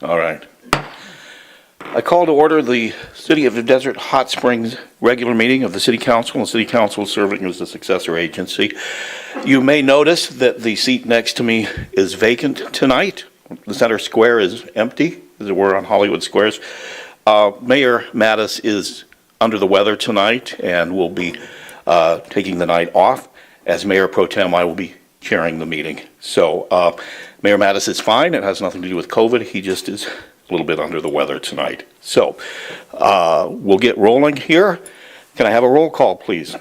All right. I call to order the City of Desert Hot Springs regular meeting of the City Council, and City Council serving as the successor agency. You may notice that the seat next to me is vacant tonight. The center square is empty, as it were, on Hollywood Squares. Mayor Mattis is under the weather tonight and will be taking the night off. As Mayor Pro Tem, I will be chairing the meeting. So Mayor Mattis is fine. It has nothing to do with COVID. He just is a little bit under the weather tonight. So we'll get rolling here. Can I have a roll call, please?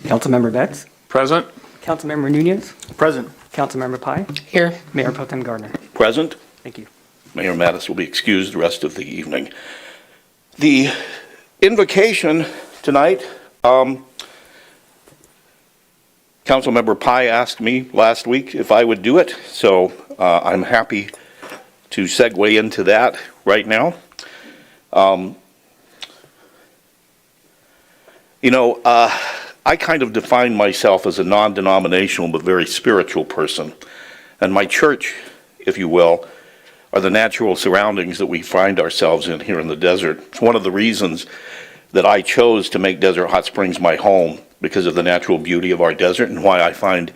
Councilmember Betts. Present. Councilmember Nunez. Present. Councilmember Pai. Here. Mayor Pro Tem Gardner. Present. Thank you. Mayor Mattis will be excused the rest of the evening. The invocation tonight, Councilmember Pai asked me last week if I would do it, so I'm happy to segue into that right now. I kind of define myself as a non-denominational but very spiritual person, and my church, if you will, are the natural surroundings that we find ourselves in here in the desert. It's one of the reasons that I chose to make Desert Hot Springs my home, because of the natural beauty of our desert, and why I find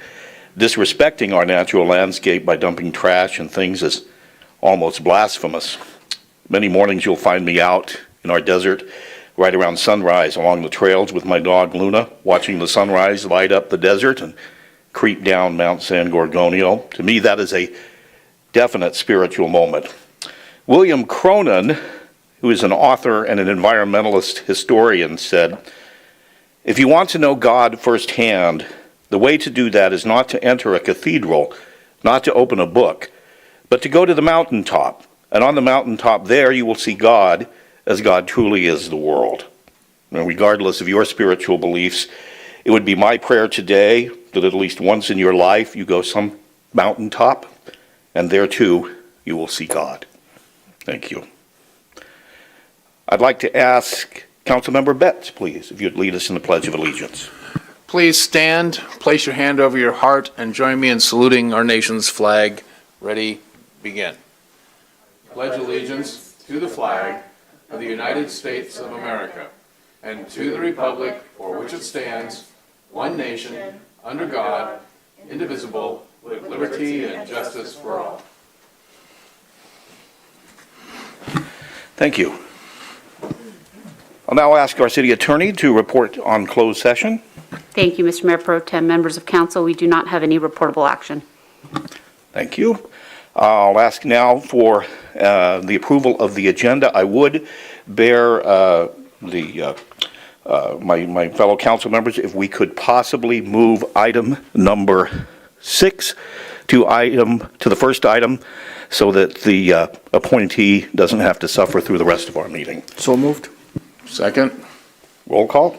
disrespecting our natural landscape by dumping trash and things is almost blasphemous. Many mornings you'll find me out in our desert right around sunrise along the trails with my dog Luna, watching the sunrise light up the desert and creep down Mount San Gorgonio. To me, that is a definite spiritual moment. William Cronin, who is an author and an environmentalist historian, said, "If you want to know God firsthand, the way to do that is not to enter a cathedral, not to open a book, but to go to the mountaintop. And on the mountaintop there you will see God as God truly is the world." And regardless of your spiritual beliefs, it would be my prayer today that at least once in your life you go some mountaintop, and there too you will see God. Thank you. I'd like to ask Councilmember Betts, please, if you'd lead us in the Pledge of Allegiance. Please stand, place your hand over your heart, and join me in saluting our nation's flag. Ready, begin. Pledge allegiance to the flag of the United States of America and to the republic for which it stands, one nation, under God, indivisible, with liberty and justice for all. Thank you. I'll now ask our city attorney to report on closed session. Thank you, Mr. Mayor Pro Tem. Members of council, we do not have any reportable action. Thank you. I'll ask now for the approval of the agenda. I would bear my fellow council members if we could possibly move item number 6 to the first item, so that the appointee doesn't have to suffer through the rest of our meeting. So moved. Second. Roll call.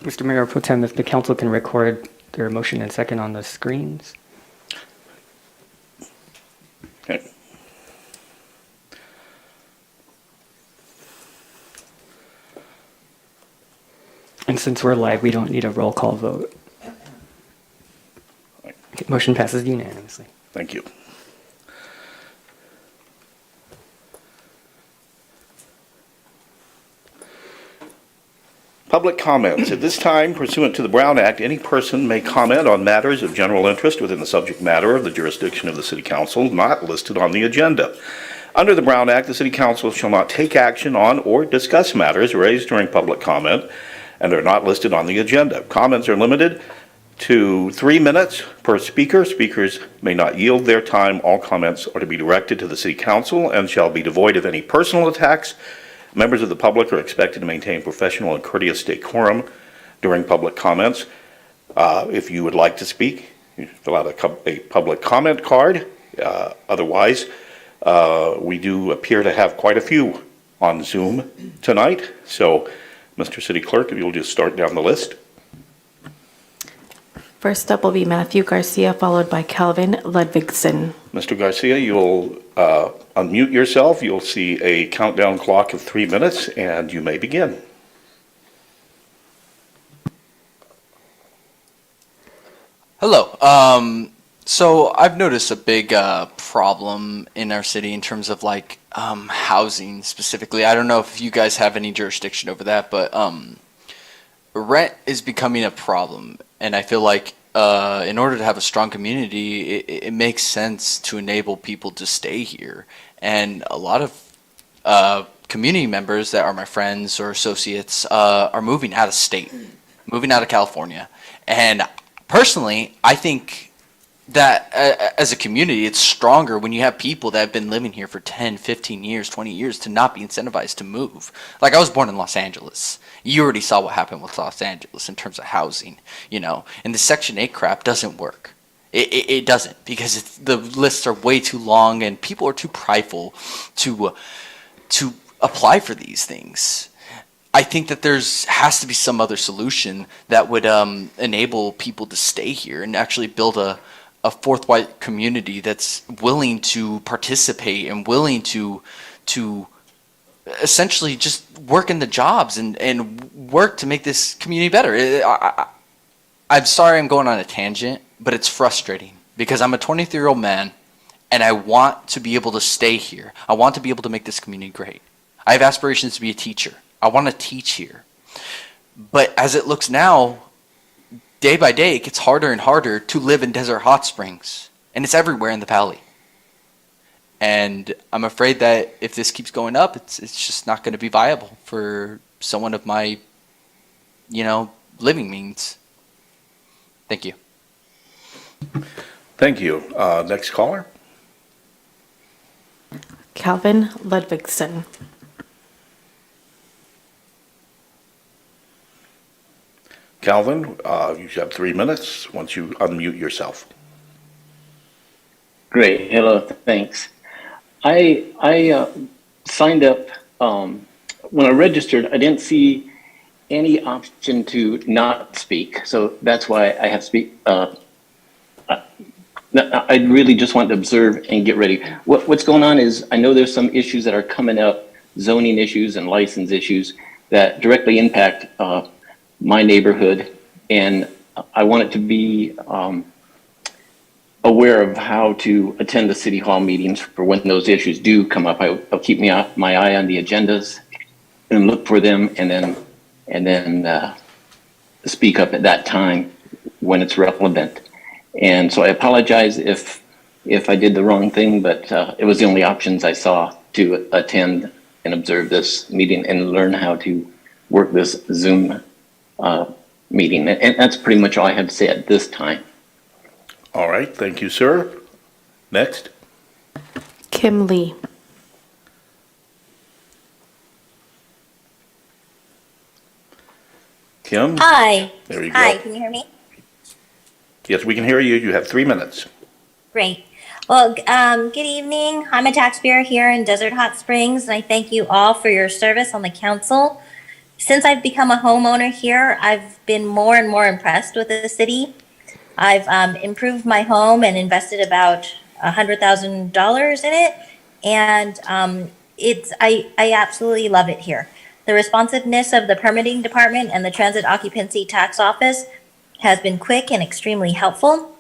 Mr. Mayor Pro Tem, if the council can record their motion and second on the screens. Okay. And since we're live, we don't need a roll call vote. Okay, motion passes unanimously. Thank you. Public comments. At this time, pursuant to the Brown Act, any person may comment on matters of general interest within the subject matter of the jurisdiction of the City Council not listed on the agenda. Under the Brown Act, the City Council shall not take action on or discuss matters raised during public comment and are not listed on the agenda. Comments are limited to 3 minutes per speaker. Speakers may not yield their time. All comments are to be directed to the City Council and shall be devoid of any personal attacks. Members of the public are expected to maintain professional and courteous decorum during public comments. If you would like to speak, you fill out a public comment card. Otherwise, we do appear to have quite a few on Zoom tonight. So, Mr. City Clerk, if you'll just start down the list. First up will be Matthew Garcia, followed by Calvin Ludvigsen. Mr. Garcia, you'll unmute yourself. You'll see a countdown clock of 3 minutes, and you may begin. Hello. So I've noticed a big problem in our city in terms of like housing specifically. I don't know if you guys have any jurisdiction over that, but rent is becoming a problem, and I feel like in order to have a strong community, it makes sense to enable people to stay here. And a lot of community members that are my friends or associates are moving out of state, moving out of California, and personally, I think that as a community, it's stronger when you have people that have been living here for 10, 15 years, 20 years to not be incentivized to move. Like, I was born in Los Angeles. You already saw what happened with Los Angeles in terms of housing, you know, and the Section 8 crap doesn't work. It doesn't, because the lists are way too long and people are too prideful to apply for these things. I think that has to be some other solution that would enable people to stay here and actually build a forthright community that's willing to participate and willing to essentially just work in the jobs and work to make this community better. I'm sorry I'm going on a tangent, but it's frustrating because I'm a 23-year-old man and I want to be able to stay here. I want to be able to make this community great. I have aspirations to be a teacher. I want to teach here. But as it looks now, day by day, it gets harder and harder to live in Desert Hot Springs. And it's everywhere in the valley. And I'm afraid that if this keeps going up, it's just not going to be viable for someone of my, living means. Thank you. Thank you. Next caller. Calvin Ludvigsen. Calvin, you have 3 minutes once you unmute yourself. Great. Hello. Thanks. I signed up when I registered. I didn't see any option to not speak, so that's why I have speak. I really just want to observe and get ready. What's going on is I know there's some issues that are coming up, zoning issues and license issues that directly impact my neighborhood, and I want it to be aware of how to attend the city hall meetings for when those issues do come up. I'll keep my eye on the agendas and look for them, and then speak up at that time when it's relevant. And so I apologize if I did the wrong thing, but it was the only options I saw to attend and observe this meeting and learn how to work this Zoom meeting. And that's pretty much all I have to say at this time. All right. Thank you, sir. Next. Kim Lee. Kim? Hi. There you go. Hi, can you hear me? Yes, we can hear you. You have 3 minutes. Great. Well, good evening. I'm a taxpayer here in Desert Hot Springs, and I thank you all for your service on the council. Since I've become a homeowner here, I've been more and more impressed with the city. I've improved my home and invested about $100,000 in it, and I absolutely love it here. The responsiveness of the permitting department and the transit occupancy tax office has been quick and extremely helpful.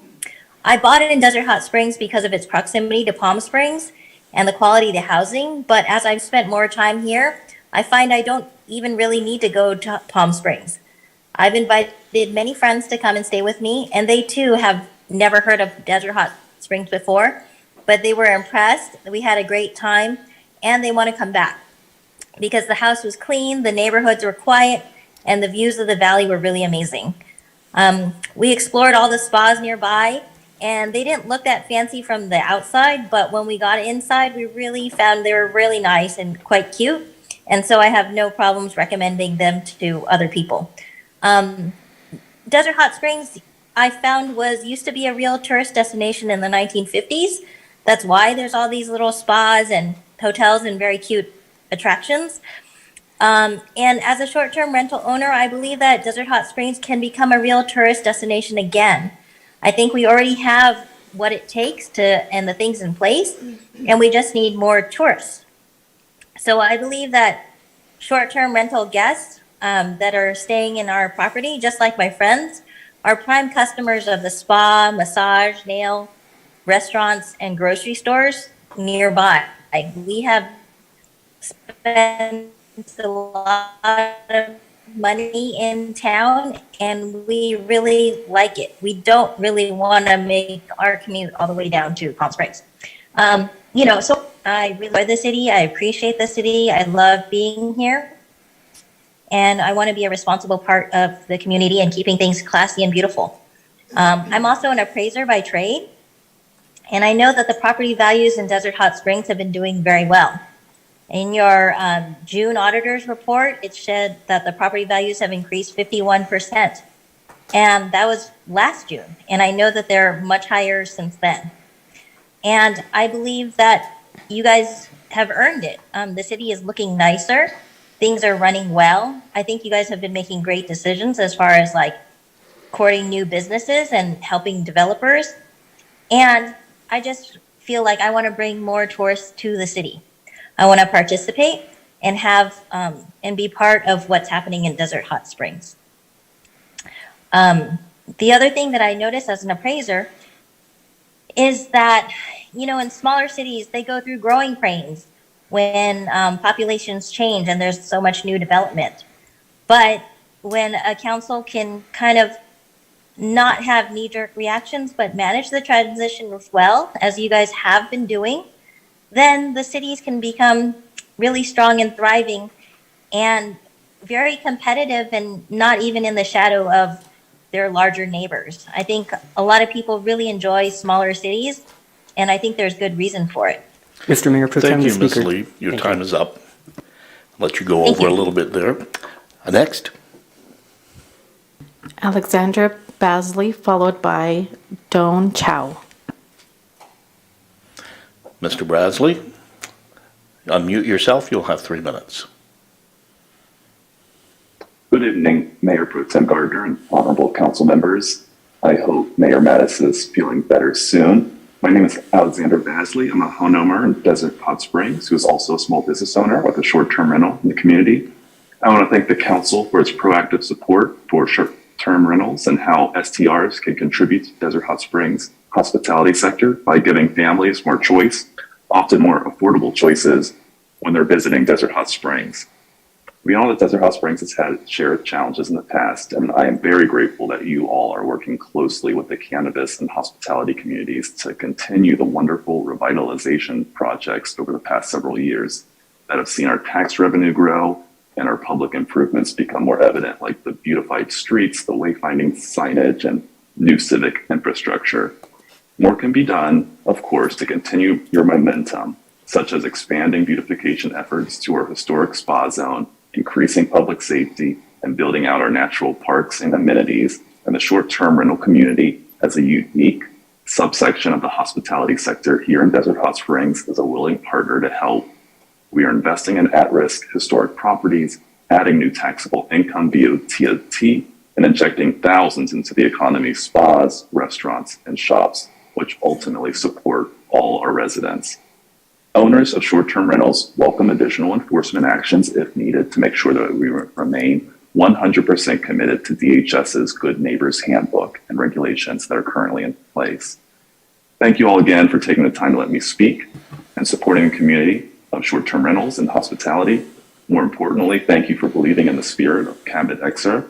I bought it in Desert Hot Springs because of its proximity to Palm Springs and the quality of the housing, but as I've spent more time here, I find I don't even really need to go to Palm Springs. I've invited many friends to come and stay with me, and they too have never heard of Desert Hot Springs before, but they were impressed. We had a great time, and they want to come back because the house was clean, the neighborhoods were quiet, and the views of the valley were really amazing. We explored all the spas nearby, and they didn't look that fancy from the outside, but when we got inside, we really found they were really nice and quite cute. And so I have no problems recommending them to other people. Desert Hot Springs, I found, used to be a real tourist destination in the 1950s. That's why there's all these little spas and hotels and very cute attractions. And as a short-term rental owner, I believe that Desert Hot Springs can become a real tourist destination again. I think we already have what it takes and the things in place, and we just need more tourists. So I believe that short-term rental guests that are staying in our property, just like my friends, are prime customers of the spa, massage, nail, restaurants, and grocery stores nearby. We have spent a lot of money in town and we really like it. We don't really want to make our commute all the way down to Palm Springs. So I really like the city. I appreciate the city. I love being here. And I want to be a responsible part of the community and keeping things classy and beautiful. I'm also an appraiser by trade. And I know that the property values in Desert Hot Springs have been doing very well. In your June auditor's report, it said that the property values have increased 51%. And that was last June. And I know that they're much higher since then. And I believe that you guys have earned it. The city is looking nicer. Things are running well. I think you guys have been making great decisions as far as like courting new businesses and helping developers. And I just feel like I want to bring more tourists to the city. I want to participate and have and be part of what's happening in Desert Hot Springs. The other thing that I notice as an appraiser is that, in smaller cities, they go through growing pains when populations change and there's so much new development. But when a council can kind of not have knee-jerk reactions, but manage the transition well, as you guys have been doing, then the cities can become really strong and thriving and very competitive and not even in the shadow of their larger neighbors. I think a lot of people really enjoy smaller cities, and I think there's good reason for it. Mr. Mayor Pro Tem, Thank the you, Ms. speaker. Lee. Your Thank time you. is up. Let you go Thank over a you. little bit there. Next. Alexandra Basley, followed by Don Chow. Mr. Brasley, unmute yourself. You'll have 3 minutes. Good evening, Mayor Pro Tem Gardner and honorable council members. I hope Mayor Mattis is feeling better soon. My name is Alexander Basley. I'm a homeowner in Desert Hot Springs who is also a small business owner with a short-term rental in the community. I want to thank the council for its proactive support for short-term rentals and how STRs can contribute to Desert Hot Springs hospitality sector by giving families more choice, often more affordable choices when they're visiting Desert Hot Springs. We all know that Desert Hot Springs has had shared challenges in the past, and I am very grateful that you all are working closely with the cannabis and hospitality communities to continue the wonderful revitalization projects over the past several years that have seen our tax revenue grow and our public improvements become more evident, like the beautified streets, the wayfinding signage, and new civic infrastructure. More can be done, of course, to continue your momentum, such as expanding beautification efforts to our historic spa zone, increasing public safety, and building out our natural parks and amenities. And the short-term rental community as a unique subsection of the hospitality sector here in Desert Hot Springs is a willing partner to help. We are investing in at-risk historic properties, adding new taxable income via TOT, and injecting thousands into the economy, spas, restaurants, and shops, which ultimately support all our residents. Owners of short-term rentals welcome additional enforcement actions if needed to make sure that we remain 100% committed to DHS's Good Neighbors Handbook and regulations that are currently in place. Thank you all again for taking the time to let me speak and supporting the community of short-term rentals and hospitality. More importantly, thank you for believing in the spirit of Cabinet Exer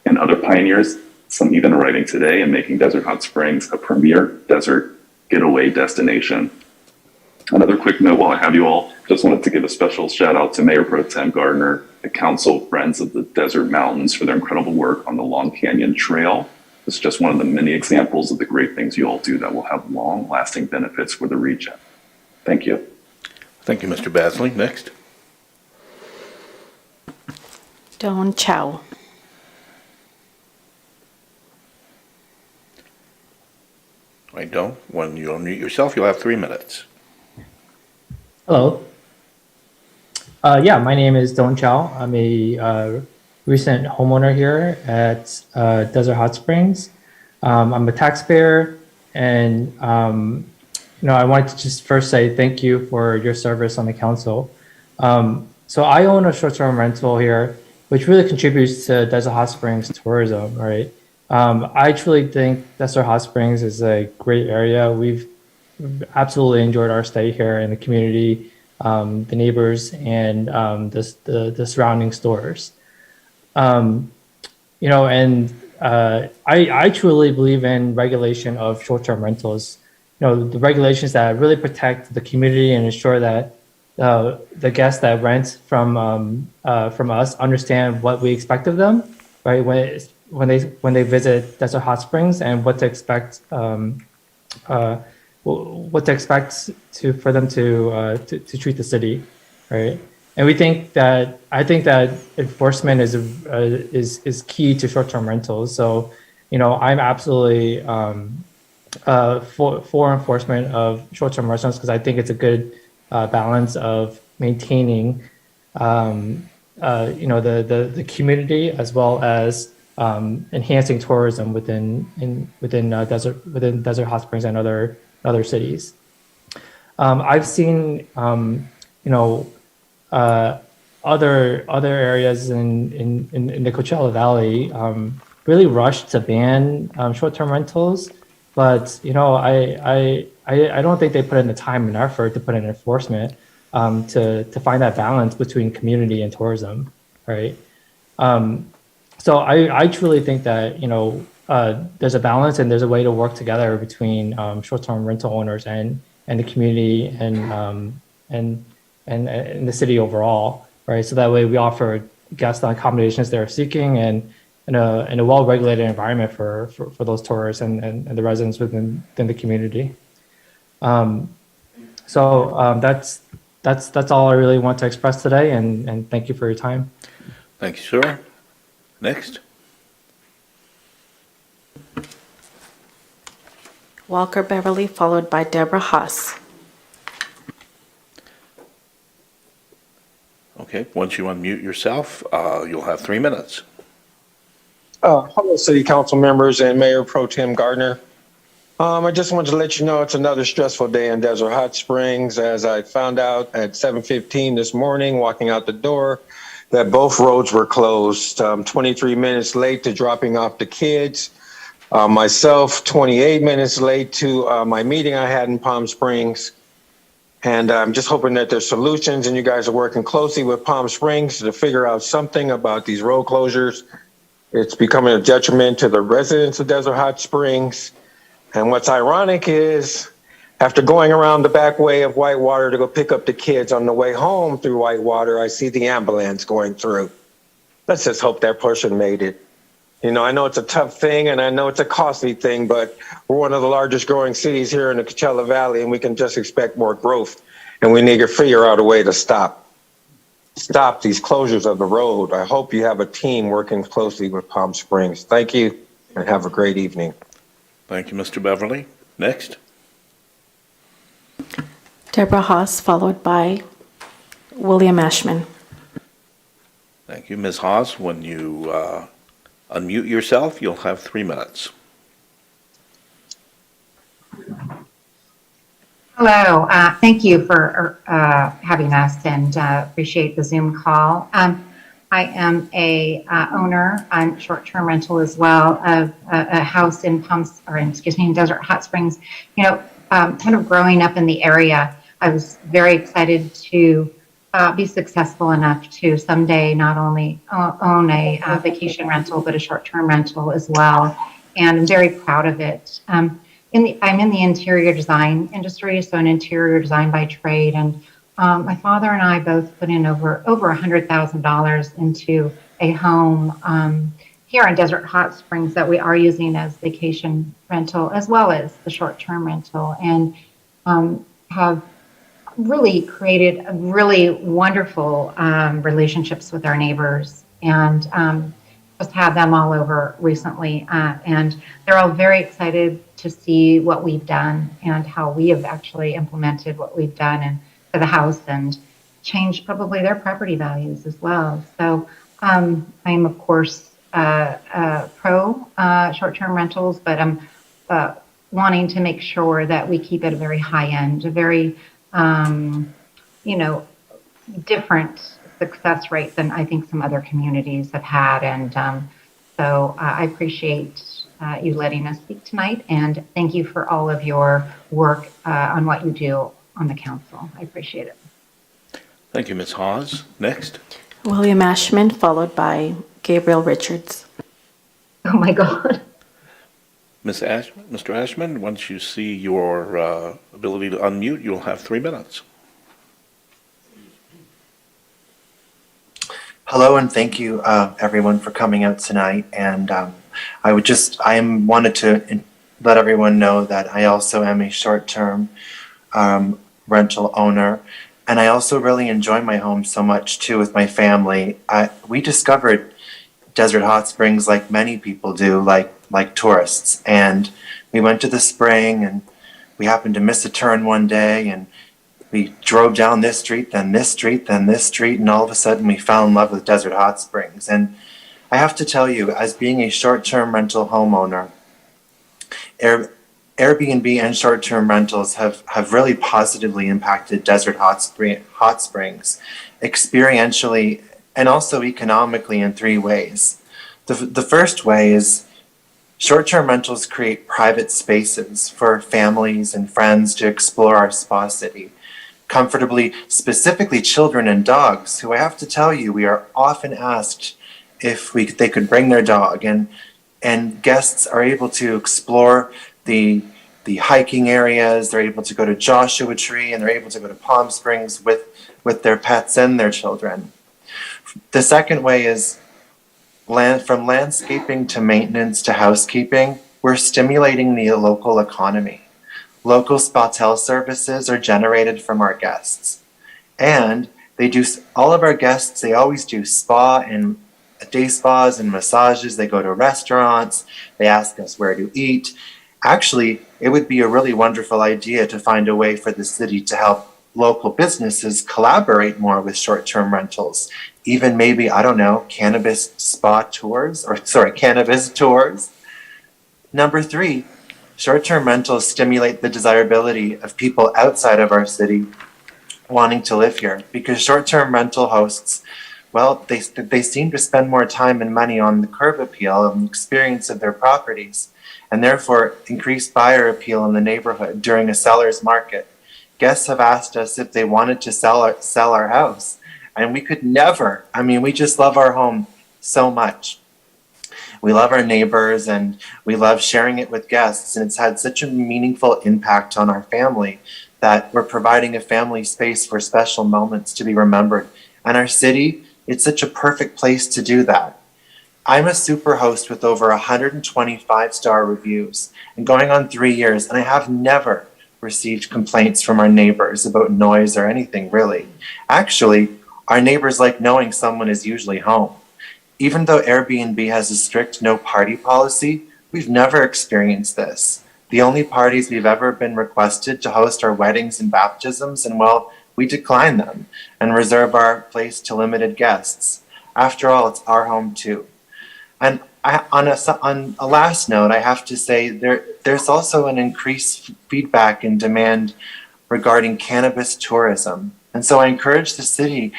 and other pioneers, some even arriving today and making Desert Hot Springs a premier desert getaway destination. Another quick note while I have you all, just wanted to give a special shout out to Mayor Pro Tem Gardner, the Council Friends of the Desert Mountains for their incredible work on the Long Canyon Trail. This is just one of the many examples of the great things you all do that will have long-lasting benefits for the region. Thank you. Thank you, Mr. Basley. Next. Don Chow. I don't. When you unmute yourself, you'll have 3 minutes. Hello. My name is Don Chow. I'm a recent homeowner here at Desert Hot Springs. I'm a taxpayer, and I wanted to just first say thank you for your service on the council. So I own a short-term rental here, which really contributes to Desert Hot Springs tourism, right? I truly think Desert Hot Springs is a great area. We've absolutely enjoyed our stay here in the community, the neighbors, and the surrounding stores. I truly believe in regulation of short-term rentals. The regulations that really protect the community and ensure that the guests that rent from us understand what we expect of them, right? When they visit Desert Hot Springs and what to expect, for them to treat the city, right? And I think that enforcement is key to short-term rentals. So, I'm absolutely for enforcement of short-term rentals because I think it's a good balance of maintaining, the community as well as enhancing tourism within Desert Hot Springs and other cities. I've seen, other areas in the Coachella Valley really rush to ban short-term rentals, but I don't think they put in the time and effort to put in enforcement to find that balance between community and tourism, right? So I truly think that there's a balance and there's a way to work together between short-term rental owners and the community and the city overall, right? So that way we offer guests the accommodations they're seeking and in a well-regulated environment for those tourists and the residents within the community. That's all I really want to express today, and thank you for your time. Thank you, sir. Next. Walker Beverly, followed by Deborah Haas. Okay, once you unmute yourself, you'll have 3 minutes. Hello, City Council members and Mayor Pro Tem Gardner. I just wanted to let you know it's another stressful day in Desert Hot Springs, as I found out at 7:15 this morning, walking out the door, that both roads were closed. 23 minutes late to dropping off the kids. Myself, 28 minutes late to my meeting I had in Palm Springs. And I'm just hoping that there's solutions, and you guys are working closely with Palm Springs to figure out something about these road closures. It's becoming a detriment to the residents of Desert Hot Springs. And what's ironic is, after going around the back way of Whitewater to go pick up the kids on the way home through Whitewater, I see the ambulance going through. Let's just hope that person made it. I know it's a tough thing and I know it's a costly thing, but we're one of the largest growing cities here in the Coachella Valley, and we can just expect more growth. And we need to figure out a way to stop these closures of the road. I hope you have a team working closely with Palm Springs. Thank you and have a great evening. Thank you, Mr. Beverly. Next. Deborah Haas, followed by William Ashman. Thank you, Ms. Haas. When you unmute yourself, you'll have 3 minutes. Hello, thank you for having us, and appreciate the Zoom call. I am a owner on short-term rental as well of a house in Desert Hot Springs. Kind of growing up in the area, I was very excited to be successful enough to someday not only own a vacation rental, but a short-term rental as well. And I'm very proud of it. I'm in the interior design industry, so an interior design by trade. And my father and I both put in over $100,000 into a home here in Desert Hot Springs that we are using as vacation rental, as well as the short-term rental, and have really created really wonderful relationships with our neighbors, and just had them all over recently. And they're all very excited to see what we've done and how we have actually implemented what we've done for the house and changed probably their property values as well. So I'm, of course, pro short-term rentals, but I'm wanting to make sure that we keep it a very high end, a very different success rate than I think some other communities have had. And so I appreciate you letting us speak tonight. And thank you for all of your work on what you do on the council. I appreciate it. Thank you, Ms. Hawes. Next. William Ashman, followed by Gabriel Richards. Oh my God. Mr. Ashman, once you see your ability to unmute, you'll have 3 minutes. Hello, and thank you, everyone, for coming out tonight. And I wanted to let everyone know that I also am a short-term rental owner, and I also really enjoy my home so much too with my family. We discovered Desert Hot Springs like many people do, like tourists, and we went to the spring, and we happened to miss a turn one day, and we drove down this street, then this street, then this street, and all of a sudden we fell in love with Desert Hot Springs. And I have to tell you, as being a short-term rental homeowner, Airbnb and short-term rentals have really positively impacted Desert Hot Springs experientially and also economically in 3 ways. The first way is short-term rentals create private spaces for families and friends to explore our spa city comfortably, specifically children and dogs, who I have to tell you, we are often asked if they could bring their dog, and guests are able to explore the hiking areas. They're able to go to Joshua Tree, and they're able to go to Palm Springs with their pets and their children. The second way is from landscaping to maintenance to housekeeping, we're stimulating the local economy. Local spa services are generated from our guests. And all of our guests, they always do spa and day spas and massages. They go to restaurants. They ask us where to eat. Actually, it would be a really wonderful idea to find a way for the city to help local businesses collaborate more with short-term rentals. Even maybe, I don't know, cannabis tours. Number 3, short-term rentals stimulate the desirability of people outside of our city wanting to live here, because short-term rental hosts, well, they seem to spend more time and money on the curb appeal and experience of their properties, and therefore increase buyer appeal in the neighborhood during a seller's market. Guests have asked us if they wanted to sell our house, and we could never. I mean, we just love our home so much. We love our neighbors, and we love sharing it with guests, and it's had such a meaningful impact on our family that we're providing a family space for special moments to be remembered. And our city, it's such a perfect place to do that. I'm a super host with over 125-star reviews and going on 3 years, and I have never received complaints from our neighbors about noise or anything, really. Actually, our neighbors like knowing someone is usually home. Even though Airbnb has a strict no party policy, we've never experienced this. The only parties we've ever been requested to host are weddings and baptisms, and well, we decline them and reserve our place to limited guests. After all, it's our home too. And on a last note, I have to say there's also an increased feedback and demand regarding cannabis tourism. And so I encourage the city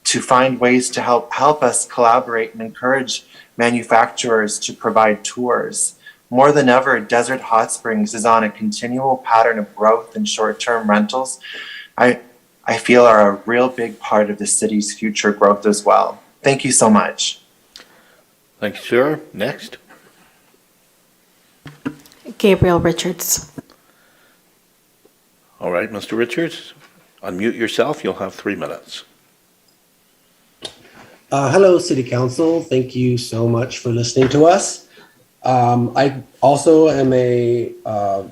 to find ways to help us collaborate and encourage manufacturers to provide tours. More than ever, Desert Hot Springs is on a continual pattern of growth in short-term rentals. I feel are a real big part of the city's future growth as well. Thank you so much. Thank you, sir. Next. Gabriel Richards. All right, Mr. Richards, unmute yourself. You'll have 3 minutes. Hello, City Council. Thank you so much for listening to us. I also am a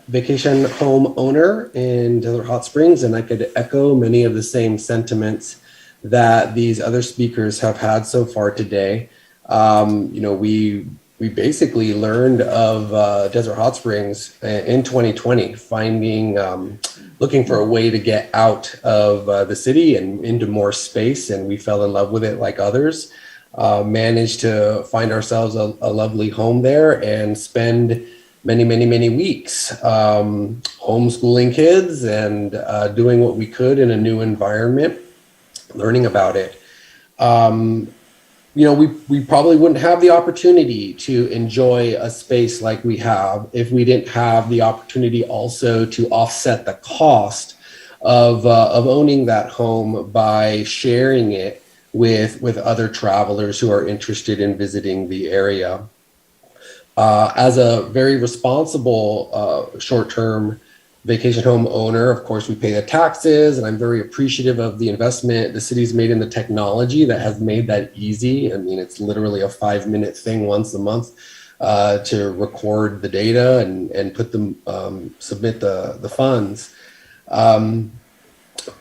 vacation home owner in Desert Hot Springs, and I could echo many of the same sentiments that these other speakers have had so far today. We basically learned of Desert Hot Springs in 2020, looking for a way to get out of the city and into more space, and we fell in love with it like others. Managed to find ourselves a lovely home there and spend many weeks homeschooling kids and doing what we could in a new environment, learning about it. we probably wouldn't have the opportunity to enjoy a space like we have if we didn't have the opportunity also to offset the cost of owning that home by sharing it with other travelers who are interested in visiting the area. As a very responsible short-term vacation home owner, of course, we pay the taxes, and I'm very appreciative of the investment the city's made in the technology that has made that easy. I mean, it's literally a 5-minute thing once a month to record the data and put them, submit the funds.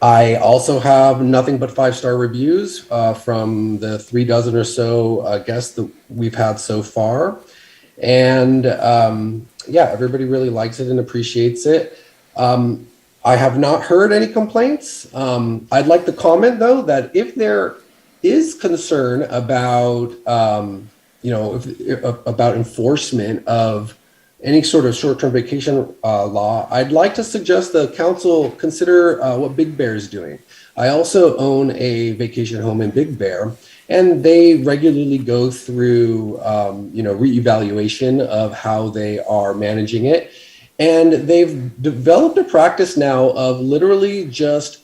I also have nothing but 5-star reviews from the 36 or so guests that we've had so far. And yeah, everybody really likes it and appreciates it. I have not heard any complaints. I'd like to comment though that if there is concern about, about enforcement of any sort of short-term vacation law, I'd like to suggest the council consider what Big Bear is doing. I also own a vacation home in Big Bear, and they regularly go through, reevaluation of how they are managing it. And they've developed a practice now of literally just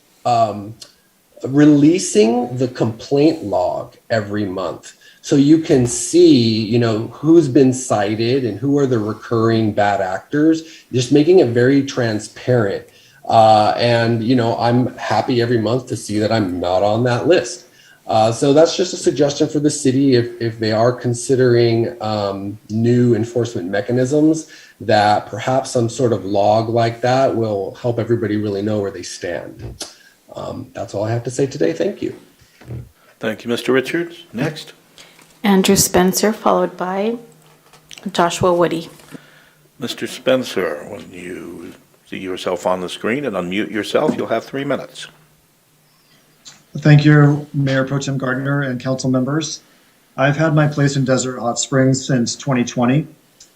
releasing the complaint log every month. So you can see, who's been cited and who are the recurring bad actors, just making it very transparent. I'm happy every month to see that I'm not on that list. So that's just a suggestion for the city if they are considering new enforcement mechanisms, that perhaps some sort of log like that will help everybody really know where they stand. That's all I have to say today. Thank you. Thank you, Mr. Richards. Next. Andrew Spencer, followed by Joshua Woody. Mr. Spencer, when you see yourself on the screen and unmute yourself, you'll have 3 minutes. Thank you, Mayor Pro Tem Gardner and council members. I've had my place in Desert Hot Springs since 2020.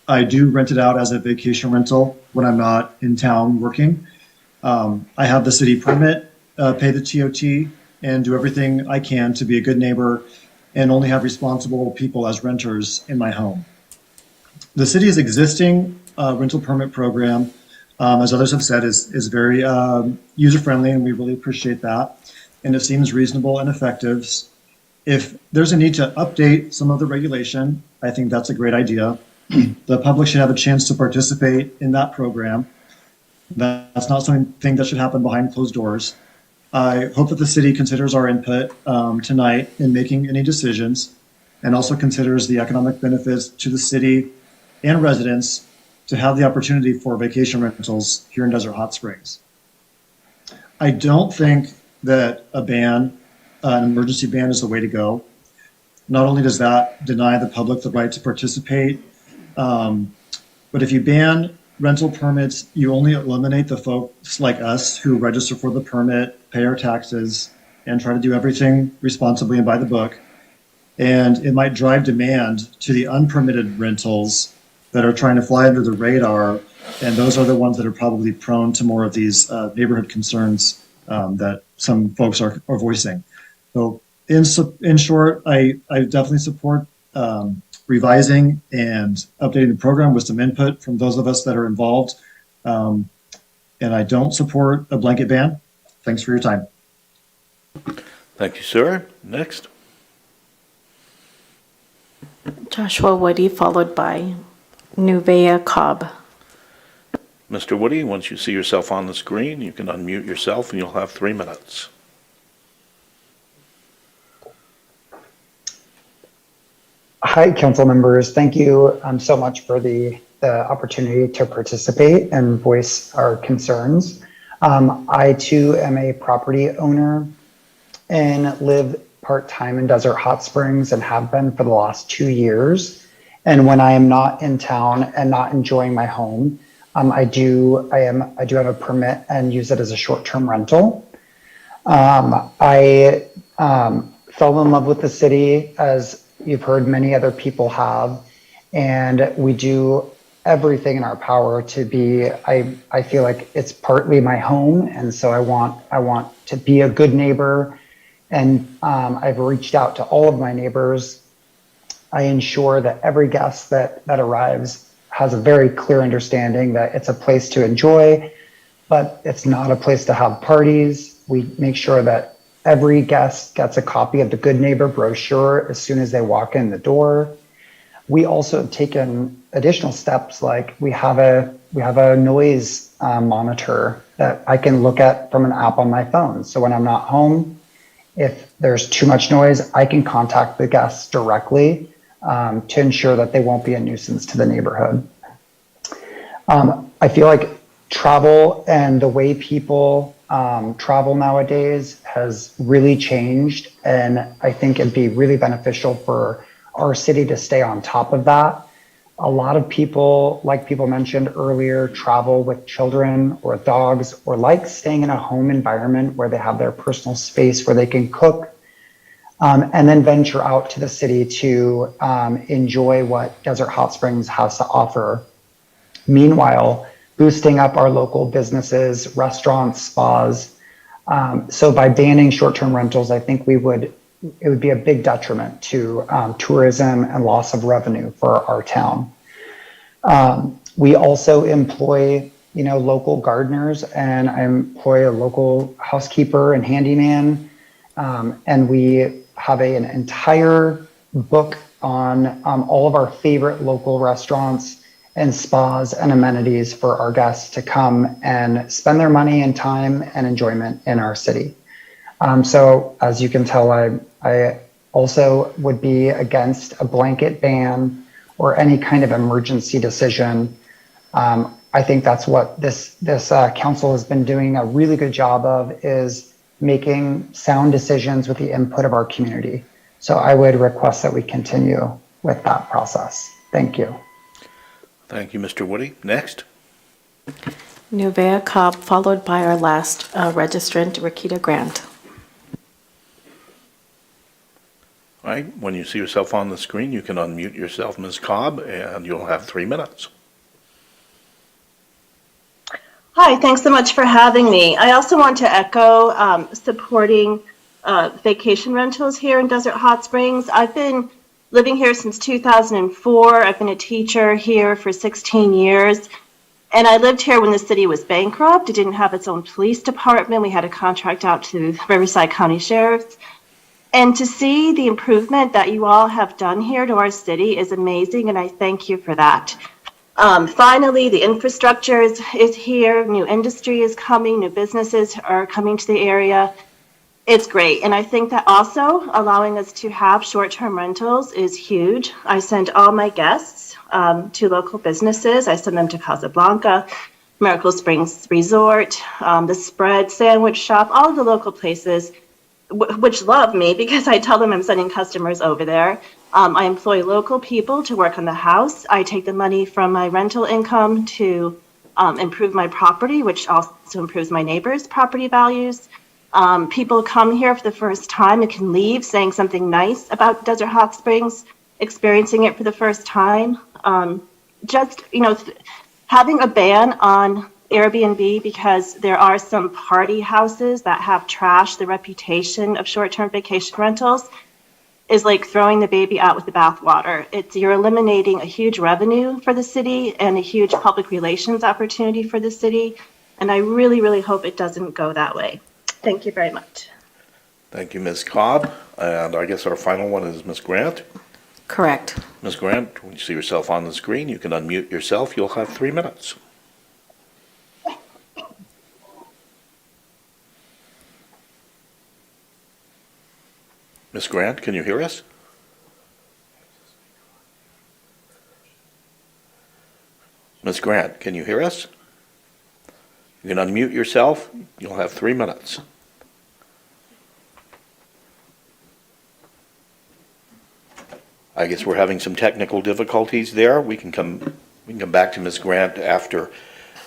I do rent it out as a vacation rental when I'm not in town working. I have the city permit, pay the TOT, and do everything I can to be a good neighbor and only have responsible people as renters in my home. The city's existing rental permit program, as others have said, is very user-friendly, and we really appreciate that. And it seems reasonable and effective. If there's a need to update some of the regulation, I think that's a great idea. The public should have a chance to participate in that program. That's not something that should happen behind closed doors. I hope that the city considers our input tonight in making any decisions, and also considers the economic benefits to the city and residents to have the opportunity for vacation rentals here in Desert Hot Springs. I don't think that a ban, an emergency ban, is the way to go. Not only does that deny the public the right to participate, but if you ban rental permits, you only eliminate the folks like us who register for the permit, pay our taxes, and try to do everything responsibly and by the book. And it might drive demand to the unpermitted rentals that are trying to fly under the radar. And those are the ones that are probably prone to more of these neighborhood concerns that some folks are voicing. So in short, I definitely support revising and updating the program with some input from those of us that are involved. And I don't support a blanket ban. Thanks for your time. Thank you, sir. Next. Joshua Woody, followed by Nuvea Cobb. Mr. Woody, once you see yourself on the screen, you can unmute yourself and you'll have 3 minutes. Hi, council members. Thank you so much for the opportunity to participate and voice our concerns. I too am a property owner and live part-time in Desert Hot Springs and have been for the last 2 years. And when I am not in town and not enjoying my home, I do have a permit and use it as a short-term rental. I fell in love with the city, as you've heard many other people have, and we do everything in our power to be, I feel like it's partly my home, and so I want to be a good neighbor. And I've reached out to all of my neighbors I ensure that every guest that arrives has a very clear understanding that it's a place to enjoy, but it's not a place to have parties. We make sure that every guest gets a copy of the Good Neighbor brochure as soon as they walk in the door. We also have taken additional steps, like we have a noise monitor that I can look at from an app on my phone. So when I'm not home, if there's too much noise, I can contact the guests directly to ensure that they won't be a nuisance to the neighborhood. I feel like travel and the way people travel nowadays has really changed, and I think it'd be really beneficial for our city to stay on top of that. A lot of people, like people mentioned earlier, travel with children or dogs, or like staying in a home environment where they have their personal space where they can cook, and then venture out to the city to enjoy what Desert Hot Springs has to offer. Meanwhile, boosting up our local businesses, restaurants, spas. So by banning short-term rentals, I think it would be a big detriment to tourism and loss of revenue for our town. We also employ, local gardeners, and I employ a local housekeeper and handyman. And we have an entire book on all of our favorite local restaurants and spas and amenities for our guests to come and spend their money and time and enjoyment in our city. So as you can tell, I also would be against a blanket ban or any kind of emergency decision. I think that's what this council has been doing a really good job of, is making sound decisions with the input of our community. So I would request that we continue with that process. Thank you. Thank you, Mr. Woody. Next. Nuvea Cobb, followed by our last registrant, Rakita Grant. All right, when you see yourself on the screen, you can unmute yourself, Ms. Cobb, and you'll have 3 minutes. Hi, thanks so much for having me. I also want to echo supporting vacation rentals here in Desert Hot Springs. I've been living here since 2004. I've been a teacher here for 16 years. And I lived here when the city was bankrupt. It didn't have its own police department. We had a contract out to Riverside County Sheriff's. And to see the improvement that you all have done here to our city is amazing, and I thank you for that. Finally, the infrastructure is here. New industry is coming. New businesses are coming to the area. It's great. And I think that also allowing us to have short-term rentals is huge. I send all my guests to local businesses. I send them to Casablanca, Miracle Springs Resort, the Spread Sandwich Shop, all of the local places which love me because I tell them I'm sending customers over there. I employ local people to work on the house. I take the money from my rental income to improve my property, which also improves my neighbors' property values. People come here for the first time and can leave saying something nice about Desert Hot Springs, experiencing it for the first time. Having a ban on Airbnb, because there are some party houses that have trashed the reputation of short-term vacation rentals, is like throwing the baby out with the bathwater. You're eliminating a huge revenue for the city and a huge public relations opportunity for the city. And I really, really hope it doesn't go that way. Thank you very much. Thank you, Ms. Cobb. And I guess our final one is Ms. Grant. Correct. Ms. Grant, when you see yourself on the screen, you can unmute yourself. You'll have 3 minutes. Ms. Grant, can you hear us? Ms. Grant, can you hear us? You can unmute yourself. You'll have 3 minutes. I guess we're having some technical difficulties there. We can come back to Ms. Grant after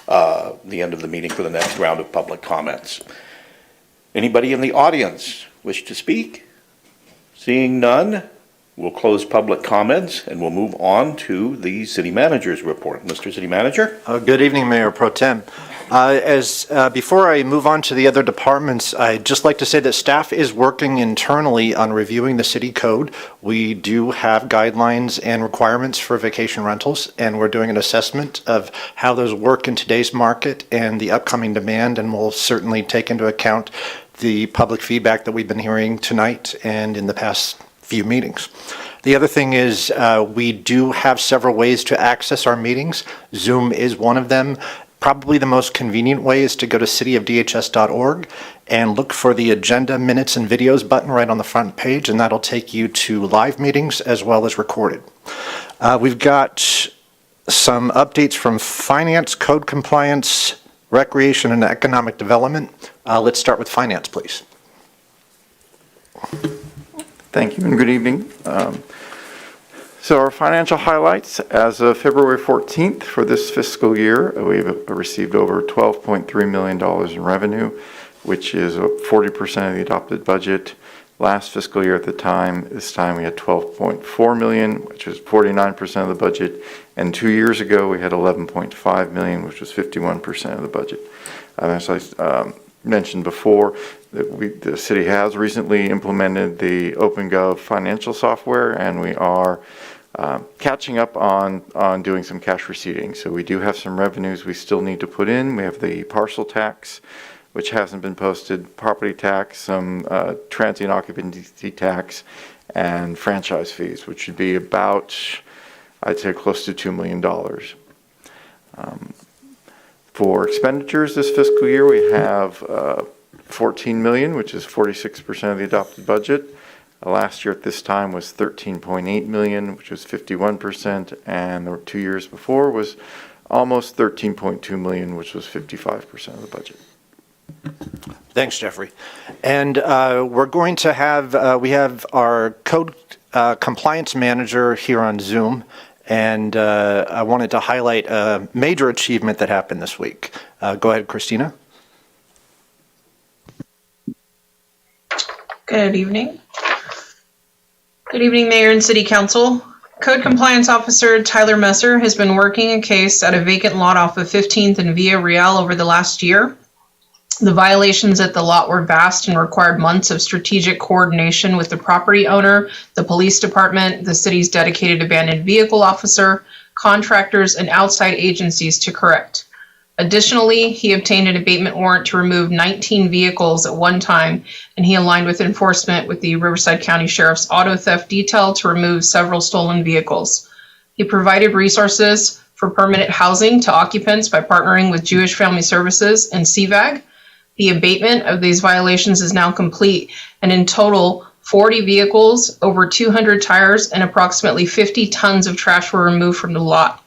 the end of the meeting for the next round of public comments. Anybody in the audience wish to speak? Seeing none, we'll close public comments and we'll move on to the city manager's report. Mr. City Manager? Good evening, Mayor Pro Tem. Before I move on to the other departments, I'd just like to say that staff is working internally on reviewing the city code. We do have guidelines and requirements for vacation rentals, and we're doing an assessment of how those work in today's market and the upcoming demand, and we'll certainly take into account the public feedback that we've been hearing tonight and in the past few meetings. The other thing is we do have several ways to access our meetings. Zoom is one of them. Probably the most convenient way is to go to cityofdhs.org and look for the agenda, minutes, and videos button right on the front page, and that'll take you to live meetings as well as recorded. We've got some updates from finance, code compliance, recreation, and economic development. Let's start with finance, please. Thank you and good evening. So our financial highlights, as of February 14th for this fiscal year, we've received over $12.3 million in revenue, which is 40% of the adopted budget. Last fiscal year at this time we had $12.4 million, which was 49% of the budget. And 2 years ago we had $11.5 million, which was 51% of the budget. As I mentioned before, the city has recently implemented the OpenGov financial software, and we are catching up on doing some cash receipting. So we do have some revenues we still need to put in. We have the parcel tax, which hasn't been posted, property tax, some transient occupancy tax, and franchise fees, which should be about, I'd say, close to $2 million. For expenditures this fiscal year, we have $14 million, which is 46% of the adopted budget. Last year at this time was $13.8 million, which was 51%, and the 2 years before was almost $13.2 million, which was 55% of the budget. Thanks, Jeffrey. And we're going to have, we have our code compliance manager here on Zoom, and I wanted to highlight a major achievement that happened this week. Go ahead, Christina. Good evening. Good evening, Mayor and City Council. Code Compliance Officer Tyler Messer has been working a case at a vacant lot off of 15th and Via Real over the last year. The violations at the lot were vast and required months of strategic coordination with the property owner, the police department, the city's dedicated abandoned vehicle officer, contractors, and outside agencies to correct. Additionally, he obtained an abatement warrant to remove 19 vehicles at one time, and he aligned with enforcement with the Riverside County Sheriff's Auto Theft Detail to remove several stolen vehicles. He provided resources for permanent housing to occupants by partnering with Jewish Family Services and CVAG. The abatement of these violations is now complete, and in total, 40 vehicles, over 200 tires, and approximately 50 tons of trash were removed from the lot.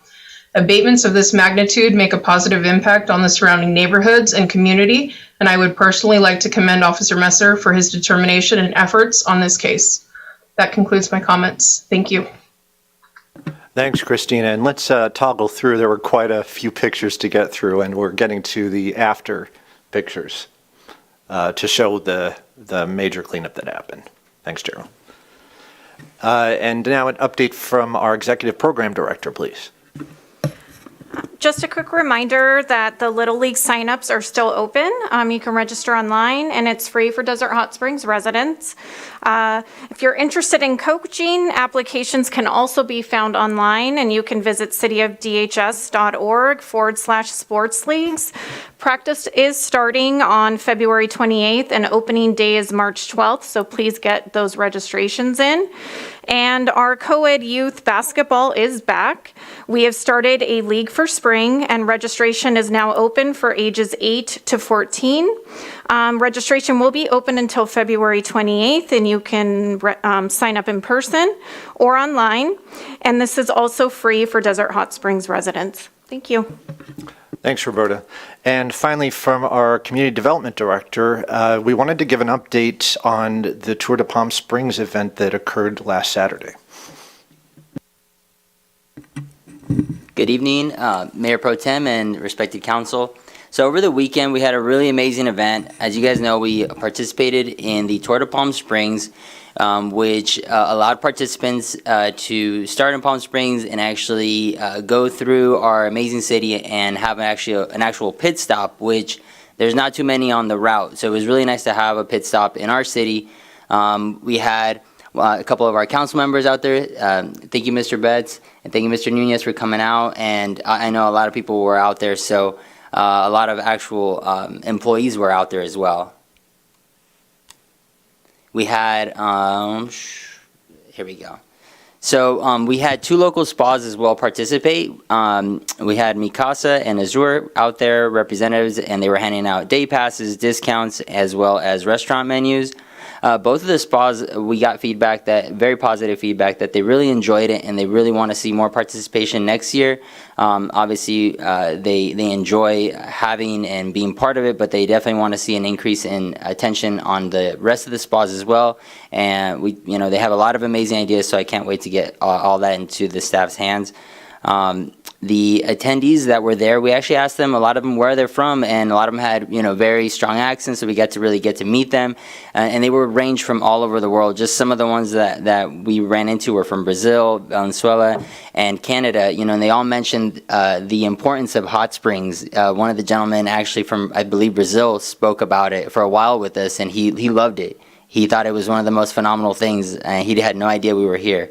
Abatements of this magnitude make a positive impact on the surrounding neighborhoods and community, and I would personally like to commend Officer Messer for his determination and efforts on this case. That concludes my comments. Thank you. Thanks, Christina. And let's toggle through. There were quite a few pictures to get through, and we're getting to the after pictures to show the major cleanup that happened. Thanks, Gerald. And now an update from our Executive Program Director, please. Just a quick reminder that the Little League signups are still open. You can register online, and it's free for Desert Hot Springs residents. If you're interested in coaching, applications can also be found online, and you can visit cityofdhs.org/sports leagues. Practice is starting on February 28th, and opening day is March 12th, so please get those registrations in. And our co-ed youth basketball is back. We have started a league for spring, and registration is now open for ages 8 to 14. Registration will be open until February 28th, and you can sign up in person or online. And this is also free for Desert Hot Springs residents. Thank you. Thanks, Roberta. And finally, from our Community Development Director, we wanted to give an update on the Tour de Palm Springs event that occurred last Saturday. Good evening, Mayor Pro Tem and respected council. So over the weekend, we had a really amazing event. As you guys know, we participated in the Tour de Palm Springs. which allowed participants to start in Palm Springs and actually go through our amazing city and have an actual pit stop, which there's not too many on the route. So it was really nice to have a pit stop in our city. We had a couple of our council members out there. Thank you, Mr. Betts, and thank you, Mr. Nunez, for coming out. And I know a lot of people were out there, so a lot of actual employees were out there as well. We had, here we go. So we had 2 local spas as well participate. We had Mikasa and Azure out there, representatives, and they were handing out day passes, discounts, as well as restaurant menus. Both of the spas, we got feedback, very positive feedback, that they really enjoyed it and they really want to see more participation next year. Obviously, they enjoy having and being part of it, but they definitely want to see an increase in attention on the rest of the spas as well. And they have a lot of amazing ideas, so I can't wait to get all that into the staff's hands. The attendees that were there, we actually asked them, a lot of them, where they're from, and a lot of them had, very strong accents, so we got to meet them, and they were ranged from all over the world. Just some of the ones that we ran into were from Brazil, Venezuela, and Canada, and they all mentioned the importance of hot springs. One of the gentlemen actually from, I believe, Brazil spoke about it for a while with us, and he loved it. He thought it was one of the most phenomenal things, and he had no idea we were here.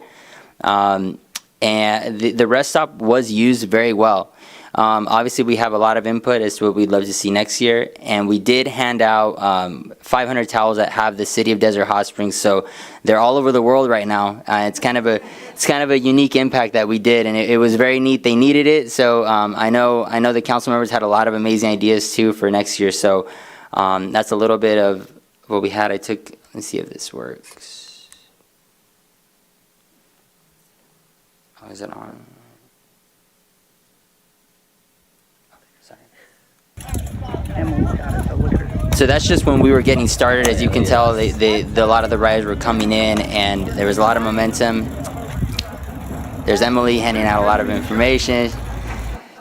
And the rest stop was used very well. Obviously, we have a lot of input as to what we'd love to see next year, and we did hand out 500 towels that have the City of Desert Hot Springs, so they're all over the world right now. It's kind of a unique impact that we did, and it was very neat. They needed it, so I know the council members had a lot of amazing ideas too for next year. So that's a little bit of what we had. Let's see if this works. Oh, is it on? So that's just when we were getting started. As you can tell, a lot of the riders were coming in, and there was a lot of momentum. There's Emily handing out a lot of information.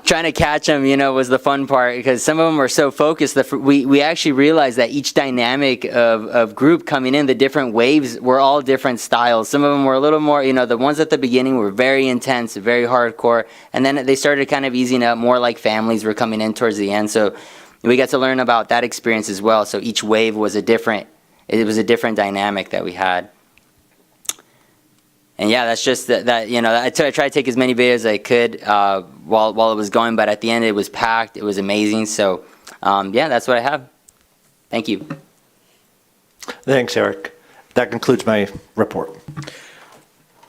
Trying to catch them, was the fun part, because some of them were so focused that we actually realized that each dynamic of group coming in, the different waves were all different styles. Some of them were a little more, the ones at the beginning were very intense, very hardcore, and then they started kind of easing up, more like families were coming in towards the end. So we got to learn about that experience as well. So each wave was a different dynamic that we had. And yeah, that's just that I tried to take as many videos as I could while it was going, but at the end it was packed. It was amazing. So yeah, that's what I have. Thank you. Thanks, Eric. That concludes my report.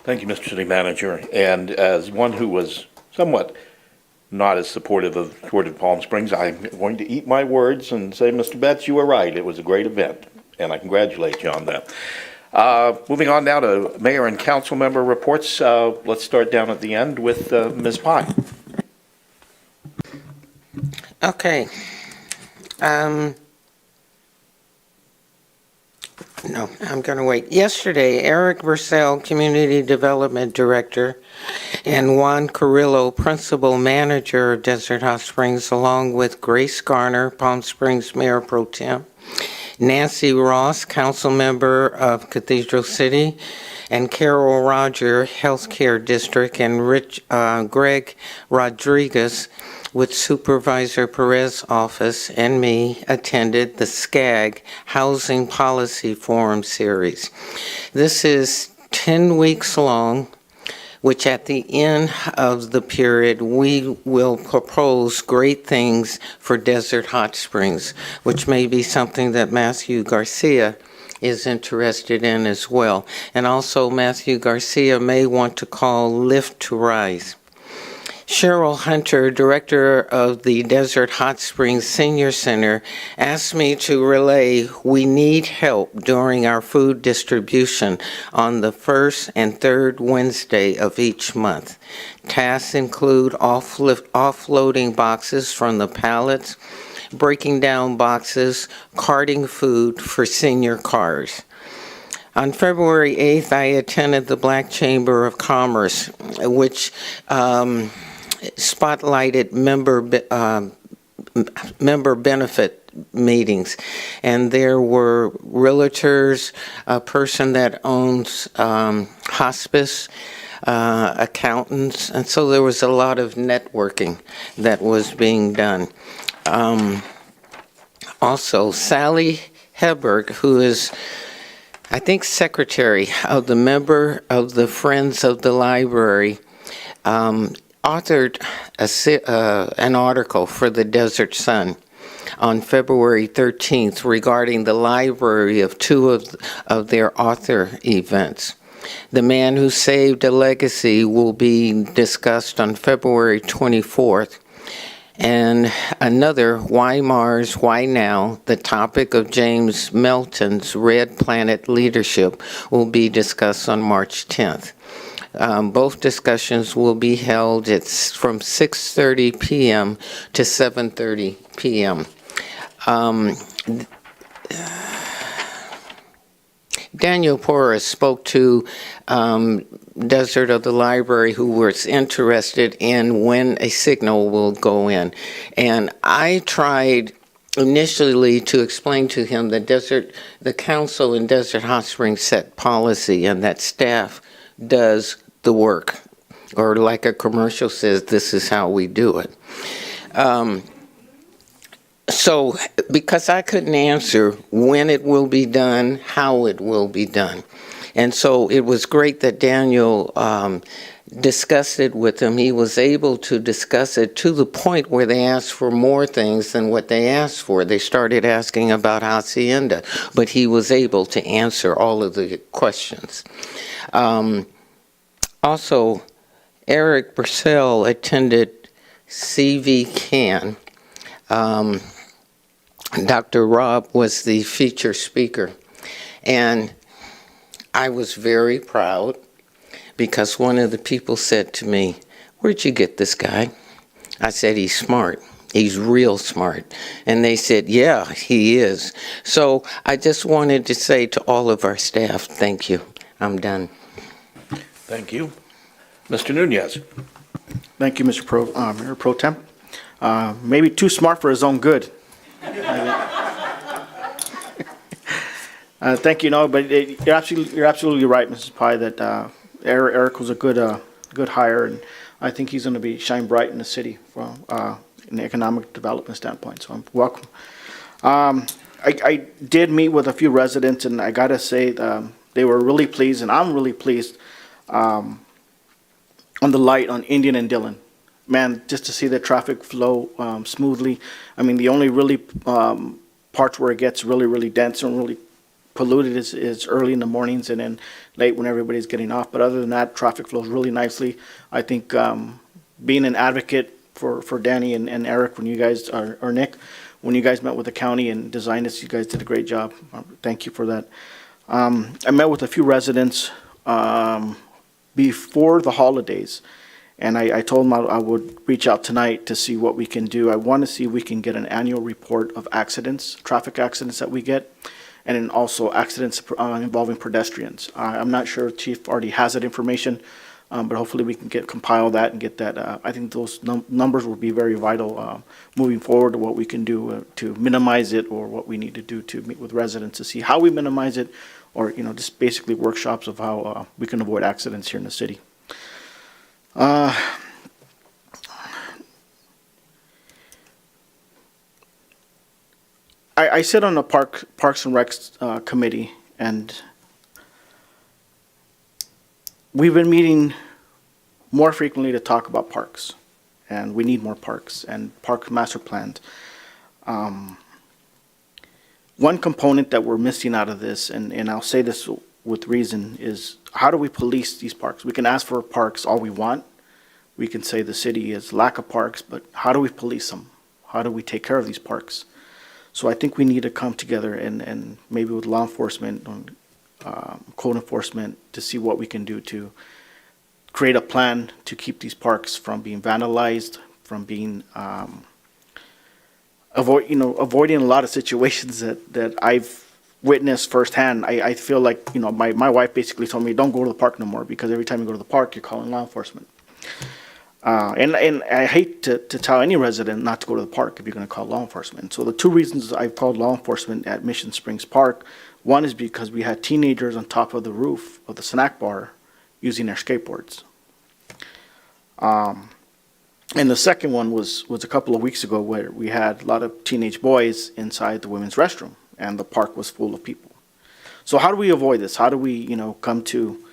Thank you, Mr. City Manager. And as one who was somewhat not as supportive of Palm Springs, I'm going to eat my words and say, Mr. Betts, you were right. It was a great event, and I congratulate you on that. Moving on now to mayor and council member reports. Let's start down at the end with Ms. Pye. Okay. No, I'm going to wait. Yesterday, Eric Vercel, Community Development Director, and Juan Carrillo, Principal Manager of Desert Hot Springs, along with Grace Garner, Palm Springs Mayor Pro Tem, Nancy Ross, Council Member of Cathedral City, and Carol Roger, Healthcare District, and Greg Rodriguez with Supervisor Perez's office and me attended the SCAG Housing Policy Forum Series. This is 10 weeks long, which at the end of the period, we will propose great things for Desert Hot Springs, which may be something that Matthew Garcia is interested in as well. And also Matthew Garcia may want to call Lift to Rise. Cheryl Hunter, Director of the Desert Hot Springs Senior Center, asked me to relay we need help during our food distribution on the first and third Wednesday of each month. Tasks include offloading boxes from the pallets, breaking down boxes, carting food for senior cars. On February 8th, I attended the Black Chamber of Commerce, which spotlighted member benefit meetings. And there were realtors, a person that owns hospice, accountants, and so there was a lot of networking that was being done. Also, Sally Heberg, who is, I think, secretary of the member of the Friends of the Library, authored an article for the Desert Sun on February 13th regarding the library of two of their author events. The Man Who Saved a Legacy will be discussed on February 24th. And another, Why Mars, Why Now? The topic of James Melton's Red Planet Leadership will be discussed on March 10th. Both discussions will be held from 6:30 p.m. to 7:30 p.m. Daniel Porras spoke to Desert of the Library, who was interested in when a signal will go in. And I tried initially to explain to him that the council in Desert Hot Springs set policy and that staff does the work. Or like a commercial says, this is how we do it. So, because I couldn't answer when it will be done, how it will be done. And so it was great that Daniel discussed it with them. He was able to discuss it to the point where they asked for more things than what they asked for. They started asking about Hacienda, but he was able to answer all of the questions. Also, Eric Purcell attended CV Can. Dr. Rob was the feature speaker, and I was very proud because one of the people said to me, "Where'd you get this guy?" I said, "He's smart. He's real smart." And they said, "Yeah, he is." So I just wanted to say to all of our staff, thank you. I'm done. Thank you. Mr. Nunez. Thank you, Mr. Mayor Pro Tem. Maybe too smart for his own good. Thank you. No, but you're absolutely right, Mrs. Pai, that Eric was a good hire, and I think he's going to shine bright in the city from an economic development standpoint. So I'm welcome. I did meet with a few residents, and I gotta say they were really pleased, and I'm really pleased on the light on Indian and Dillon. Man, just to see the traffic flow smoothly. I mean, the only really parts where it gets really dense and really polluted is early in the mornings and then late when everybody's getting off. But other than that, traffic flows really nicely. I think being an advocate for Danny and Eric, when you guys or Nick, when you guys met with the county and designed this, you guys did a great job. Thank you for that. I met with a few residents before the holidays. And I told them I would reach out tonight to see what we can do. I want to see if we can get an annual report of accidents, traffic accidents that we get, and then also accidents involving pedestrians. I'm not sure if Chief already has that information, but hopefully we can compile that and get that. I think those numbers will be very vital moving forward to what we can do to minimize it, or what we need to do to meet with residents to see how we minimize it, or just basically workshops of how we can avoid accidents here in the city. I sit on the Parks and Recs committee, and we've been meeting more frequently to talk about parks, and we need more parks and park master plans. One component that we're missing out of this, and I'll say this with reason, is how do we police these parks? We can ask for parks all we want. We can say the city is lack of parks, but how do we police them? How do we take care of these parks? So I think we need to come together and maybe with law enforcement, code enforcement, to see what we can do to create a plan to keep these parks from being vandalized, from being avoiding a lot of situations that I've witnessed firsthand. I feel like my wife basically told me, don't go to the park no more, because every time you go to the park, you're calling law enforcement. And I hate to tell any resident not to go to the park if you're going to call law enforcement. So the two reasons I've called law enforcement at Mission Springs Park, one is because we had teenagers on top of the roof of the snack bar using their skateboards. And the second one was a couple of weeks ago where we had a lot of teenage boys inside the women's restroom and the park was full of people. So how do we avoid this? How do we, come to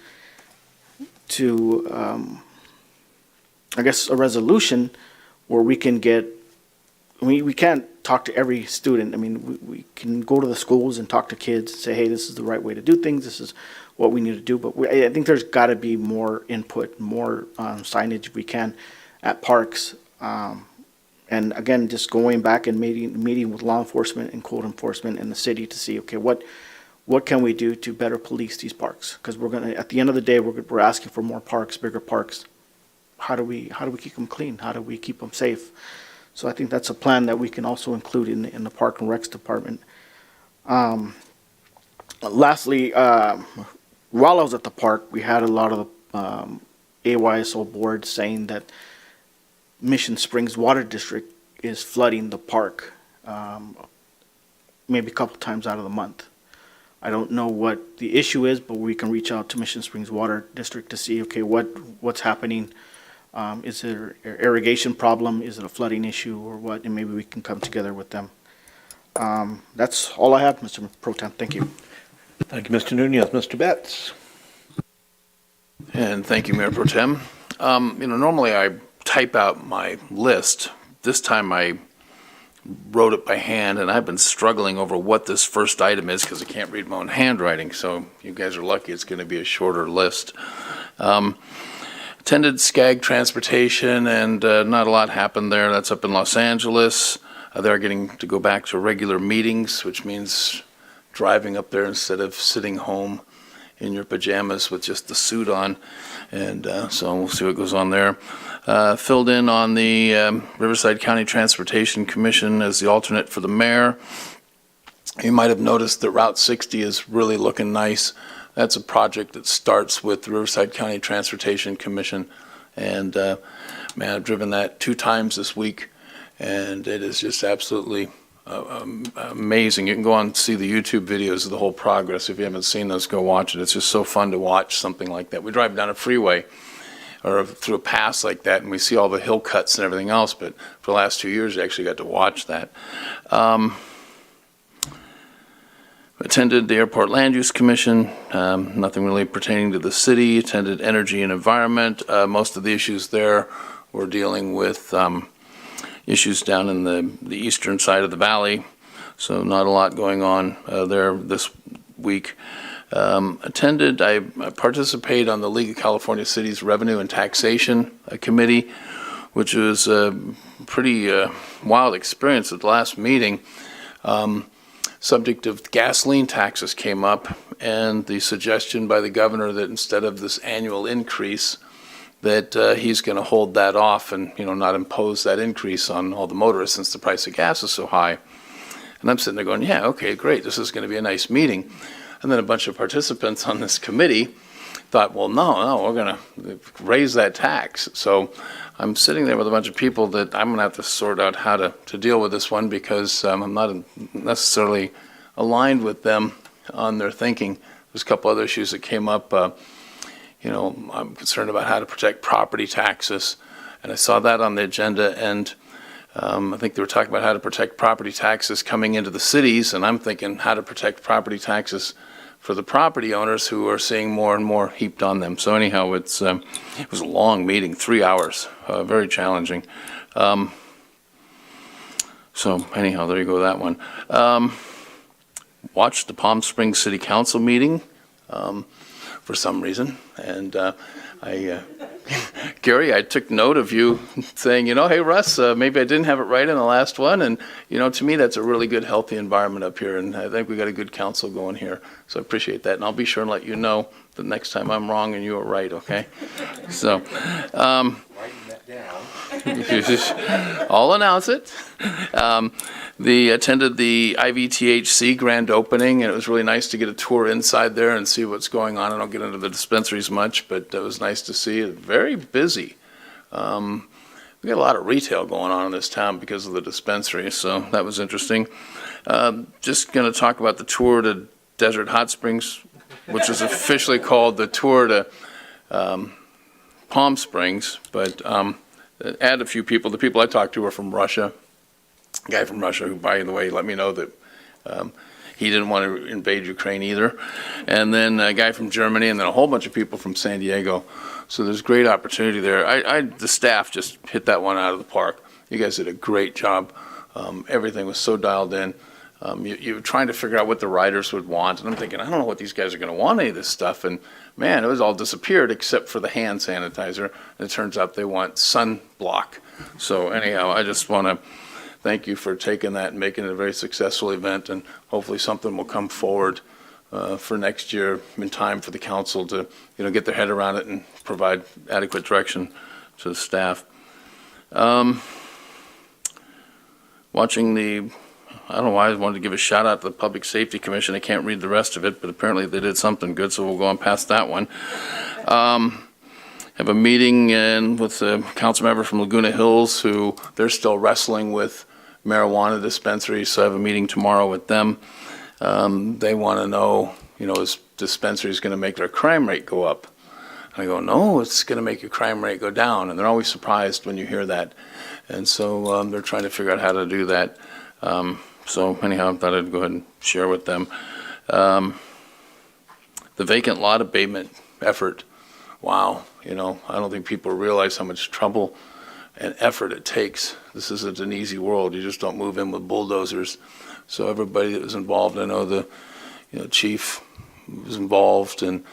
I guess, a resolution where we can get, we can't talk to every student. I mean, we can go to the schools and talk to kids and say, hey, this is the right way to do things. This is what we need to do. But I think there's got to be more input, more signage if we can at parks. And again, just going back and meeting with law enforcement and code enforcement in the city to see, okay, what can we do to better police these parks? Because we're going to, at the end of the day, we're asking for more parks, bigger parks. How do we keep them clean? How do we keep them safe? So I think that's a plan that we can also include in the Park and Recs department. Lastly, while I was at the park, we had a lot of AYSO boards saying that Mission Springs Water District is flooding the park maybe a couple times out of the month. I don't know what the issue is, but we can reach out to Mission Springs Water District to see, okay, what's happening. Is there an irrigation problem? Is it a flooding issue or what? And maybe we can come together with them. That's all I have, Mr. Pro Tem. Thank you. Thank you, Mr. Nunez. Mr. Betts. And thank you, Mayor Pro Tem. Normally I type out my list. This time I wrote it by hand, and I've been struggling over what this first item is because I can't read my own handwriting. So you guys are lucky it's going to be a shorter list. Attended SCAG transportation, and not a lot happened there. That's up in Los Angeles. They're getting to go back to regular meetings, which means driving up there instead of sitting home in your pajamas with just the suit on. And so we'll see what goes on there. Filled in on the Riverside County Transportation Commission as the alternate for the mayor. You might have noticed that Route 60 is really looking nice. That's a project that starts with the Riverside County Transportation Commission. And man, I've driven that 2 times this week, and it is just absolutely amazing. You can go on and see the YouTube videos of the whole progress. If you haven't seen those, go watch it. It's just so fun to watch something like that. We drive down a freeway or through a pass like that, and we see all the hill cuts and everything else, but for the last 2 years, I actually got to watch that. Attended the Airport Land Use Commission, nothing really pertaining to the city. Attended Energy and Environment. Most of the issues there were dealing with issues down in the eastern side of the valley, so not a lot going on there this week. I participated on the League of California Cities Revenue and Taxation Committee, which was a pretty wild experience at the last meeting. Subject of gasoline taxes came up, and the suggestion by the governor that instead of this annual increase, that he's going to hold that off and not impose that increase on all the motorists since the price of gas is so high. And I'm sitting there going, yeah, okay, great, this is going to be a nice meeting. And then a bunch of participants on this committee thought, well, no, we're going to raise that tax. So I'm sitting there with a bunch of people that I'm going to have to sort out how to deal with this one, because I'm not necessarily aligned with them on their thinking. There's a couple other issues that came up. I'm concerned about how to protect property taxes, and I saw that on the agenda, and I think they were talking about how to protect property taxes coming into the cities, and I'm thinking how to protect property taxes for the property owners who are seeing more and more heaped on them. So anyhow, it was a long meeting, 3 hours, very challenging. So anyhow, there you go, that one. Watched the Palm Springs City Council meeting for some reason, and Gary, I took note of you saying, hey, Russ, maybe I didn't have it right in the last one. And, to me, that's a really good, healthy environment up here. And I think we got a good council going here. So I appreciate that. And I'll be sure and let you know the next time I'm wrong and you are right, okay? So, writing that down. I'll announce it. Attended the IVTHC grand opening, and it was really nice to get a tour inside there and see what's going on. I don't get into the dispensaries much, but it was nice to see it. Very busy. We got a lot of retail going on in this town because of the dispensary, so that was interesting. Just going to talk about the tour to Desert Hot Springs, which is officially called the tour to Palm Springs, but add a few people. The people I talked to were from Russia. A guy from Russia who, by the way, let me know that he didn't want to invade Ukraine either. And then a guy from Germany, and then a whole bunch of people from San Diego. So there's great opportunity there. The staff just hit that one out of the park. You guys did a great job. Everything was so dialed in. You were trying to figure out what the riders would want, and I'm thinking, I don't know what these guys are going to want, any of this stuff. And man, it was all disappeared except for the hand sanitizer. And it turns out they want sunblock. So anyhow, I just want to thank you for taking that and making it a very successful event, and hopefully something will come forward for next year in time for the council to, get their head around it and provide adequate direction to the staff. Watching I don't know why I wanted to give a shout out to the Public Safety Commission. I can't read the rest of it, but apparently they did something good, so we'll go on past that one. Have a meeting with a council member from Laguna Hills who they're still wrestling with marijuana dispensaries, so I have a meeting tomorrow with them. They want to know, is dispensaries going to make their crime rate go up? And I go, no, it's going to make your crime rate go down. And they're always surprised when you hear that. And so they're trying to figure out how to do that. So anyhow, I thought I'd go ahead and share with them. The vacant lot abatement effort, wow, I don't think people realize how much trouble and effort it takes. This isn't an easy world. You just don't move in with bulldozers. So everybody that was involved, I know the chief was involved, and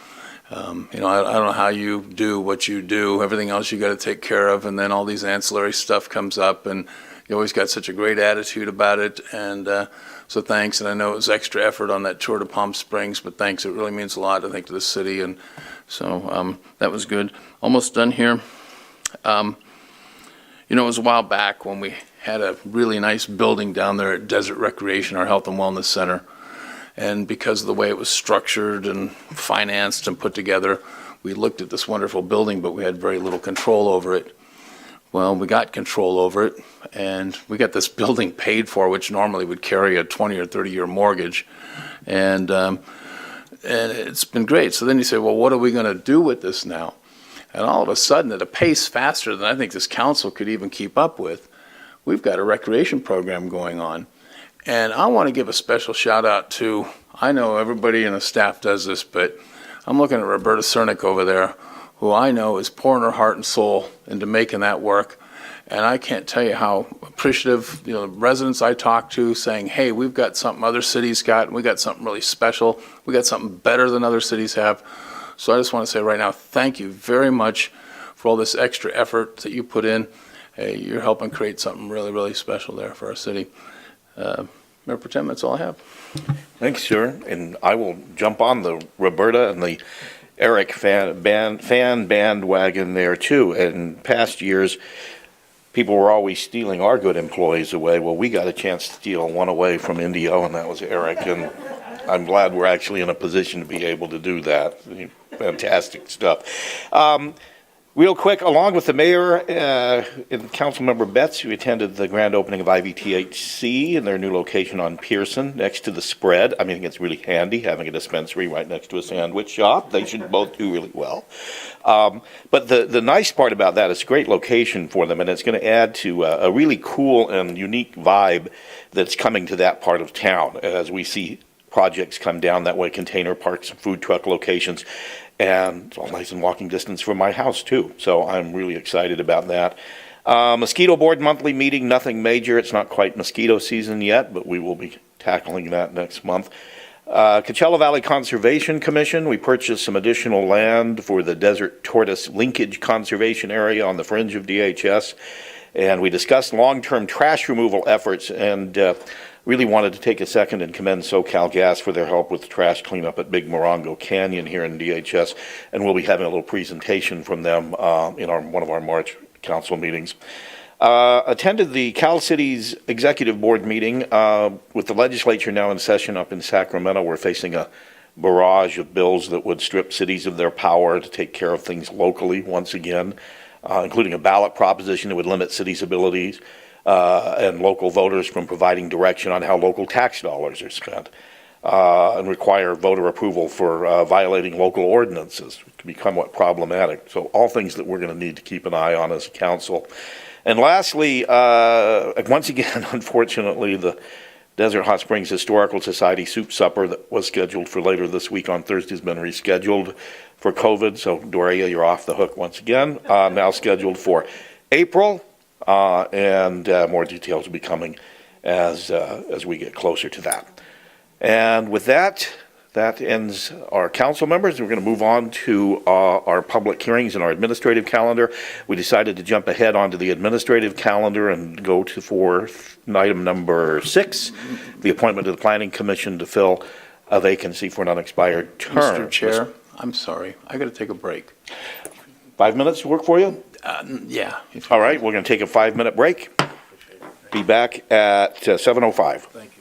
I don't know how you do what you do. Everything else you got to take care of, and then all these ancillary stuff comes up, and you always got such a great attitude about it, and so thanks. And I know it was extra effort on that tour to Palm Springs, but thanks. It really means a lot, I think, to the city, and so that was good. Almost done here. It was a while back when we had a really nice building down there at Desert Recreation, our health and wellness center, and because of the way it was structured and financed and put together, we looked at this wonderful building, but we had very little control over it. Well, we got control over it, and we got this building paid for, which normally would carry a 20 or 30-year mortgage, and it's been great. So then you say, well, what are we going to do with this now? And all of a sudden, at a pace faster than I think this council could even keep up with, we've got a recreation program going on. And I want to give a special shout out to, I know everybody in the staff does this, but I'm looking at Roberta Cernick over there, who I know is pouring her heart and soul into making that work. And I can't tell you how appreciative, the residents I talk to saying, hey, we've got something other cities got, and we got something really special. We got something better than other cities have. So I just want to say right now, thank you very much for all this extra effort that you put in. Hey, you're helping create something really, really special there for our city. Mayor Pro Tem, that's all I have. Thanks, sir. And I will jump on the Roberta and the Eric fan bandwagon there too. In past years, people were always stealing our good employees away. Well, we got a chance to steal one away from Indio, and that was Eric. And I'm glad we're actually in a position to be able to do that. Fantastic stuff. Real quick, along with the mayor and Councilmember Betts, who attended the grand opening of IVTHC in their new location on Pearson, next to the spread. I think it's really handy having a dispensary right next to a sandwich shop. They should both do really well. But the nice part about that, it's a great location for them, and it's going to add to a really cool and unique vibe that's coming to that part of town as we see projects come down that way, container parks, food truck locations. And it's all nice and walking distance from my house, too. So I'm really excited about that. Mosquito Board monthly meeting, nothing major. It's not quite mosquito season yet, but we will be tackling that next month. Coachella Valley Conservation Commission, we purchased some additional land for the Desert Tortoise Linkage Conservation Area on the fringe of DHS. And we discussed long-term trash removal efforts and really wanted to take a second and commend SoCal Gas for their help with trash cleanup at Big Morongo Canyon here in DHS, and we'll be having a little presentation from them in one of our March council meetings. Attended the Cal City's Executive Board meeting with the legislature now in session up in Sacramento. We're facing a barrage of bills that would strip cities of their power to take care of things locally once again. including a ballot proposition that would limit cities' abilities and local voters from providing direction on how local tax dollars are spent, and require voter approval for violating local ordinances. It can become problematic. So all things that we're going to need to keep an eye on as a council. And lastly, once again, unfortunately, the Desert Hot Springs Historical Society Soup Supper that was scheduled for later this week on Thursday has been rescheduled for COVID. So Doria, you're off the hook once again. Now scheduled for April, and more details will be coming as we get closer to that. And with that, that ends our council members. We're going to move on to our public hearings and our administrative calendar. We decided to jump ahead onto the administrative calendar and go to item number 6, the appointment to the Planning Commission to fill a vacancy for an unexpired term. Mr. Chair, I'm sorry. I got to take a break. 5 minutes work for you? Yeah. All right, we're going to take a 5-minute break. Be back at 7:05. Thank you.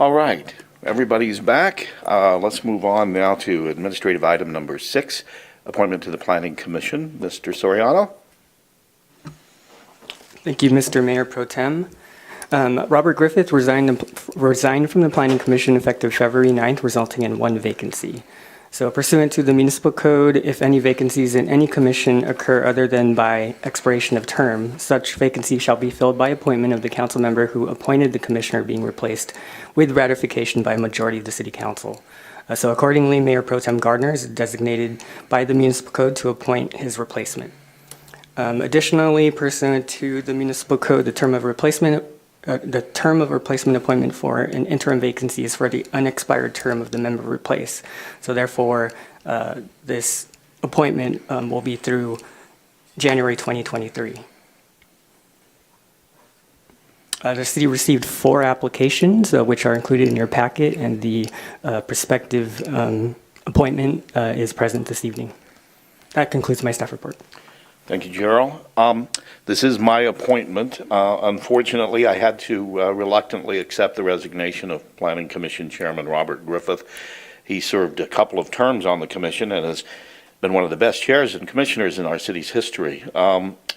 All right, everybody's back. Let's move on now to administrative item number 6, appointment to the Planning Commission. Mr. Soriano? Thank you, Mr. Mayor Pro Tem. Robert Griffith resigned from the Planning Commission effective February 9th, resulting in 1 vacancy. So pursuant to the municipal code, if any vacancies in any commission occur other than by expiration of term, such vacancy shall be filled by appointment of the council member who appointed the commissioner being replaced with ratification by a majority of the city council. So accordingly, Mayor Pro Tem Gardner is designated by the municipal code to appoint his replacement. Additionally, pursuant to the municipal code, the term of replacement appointment for an interim vacancy is for the unexpired term of the member replaced. So therefore, this appointment will be through January 2023. The city received 4 applications, which are included in your packet, and the prospective appointment is present this evening. That concludes my staff report. Thank you, Gerald. This is my appointment. Unfortunately, I had to reluctantly accept the resignation of Planning Commission Chairman Robert Griffith. He served a couple of terms on the commission and has been one of the best chairs and commissioners in our city's history.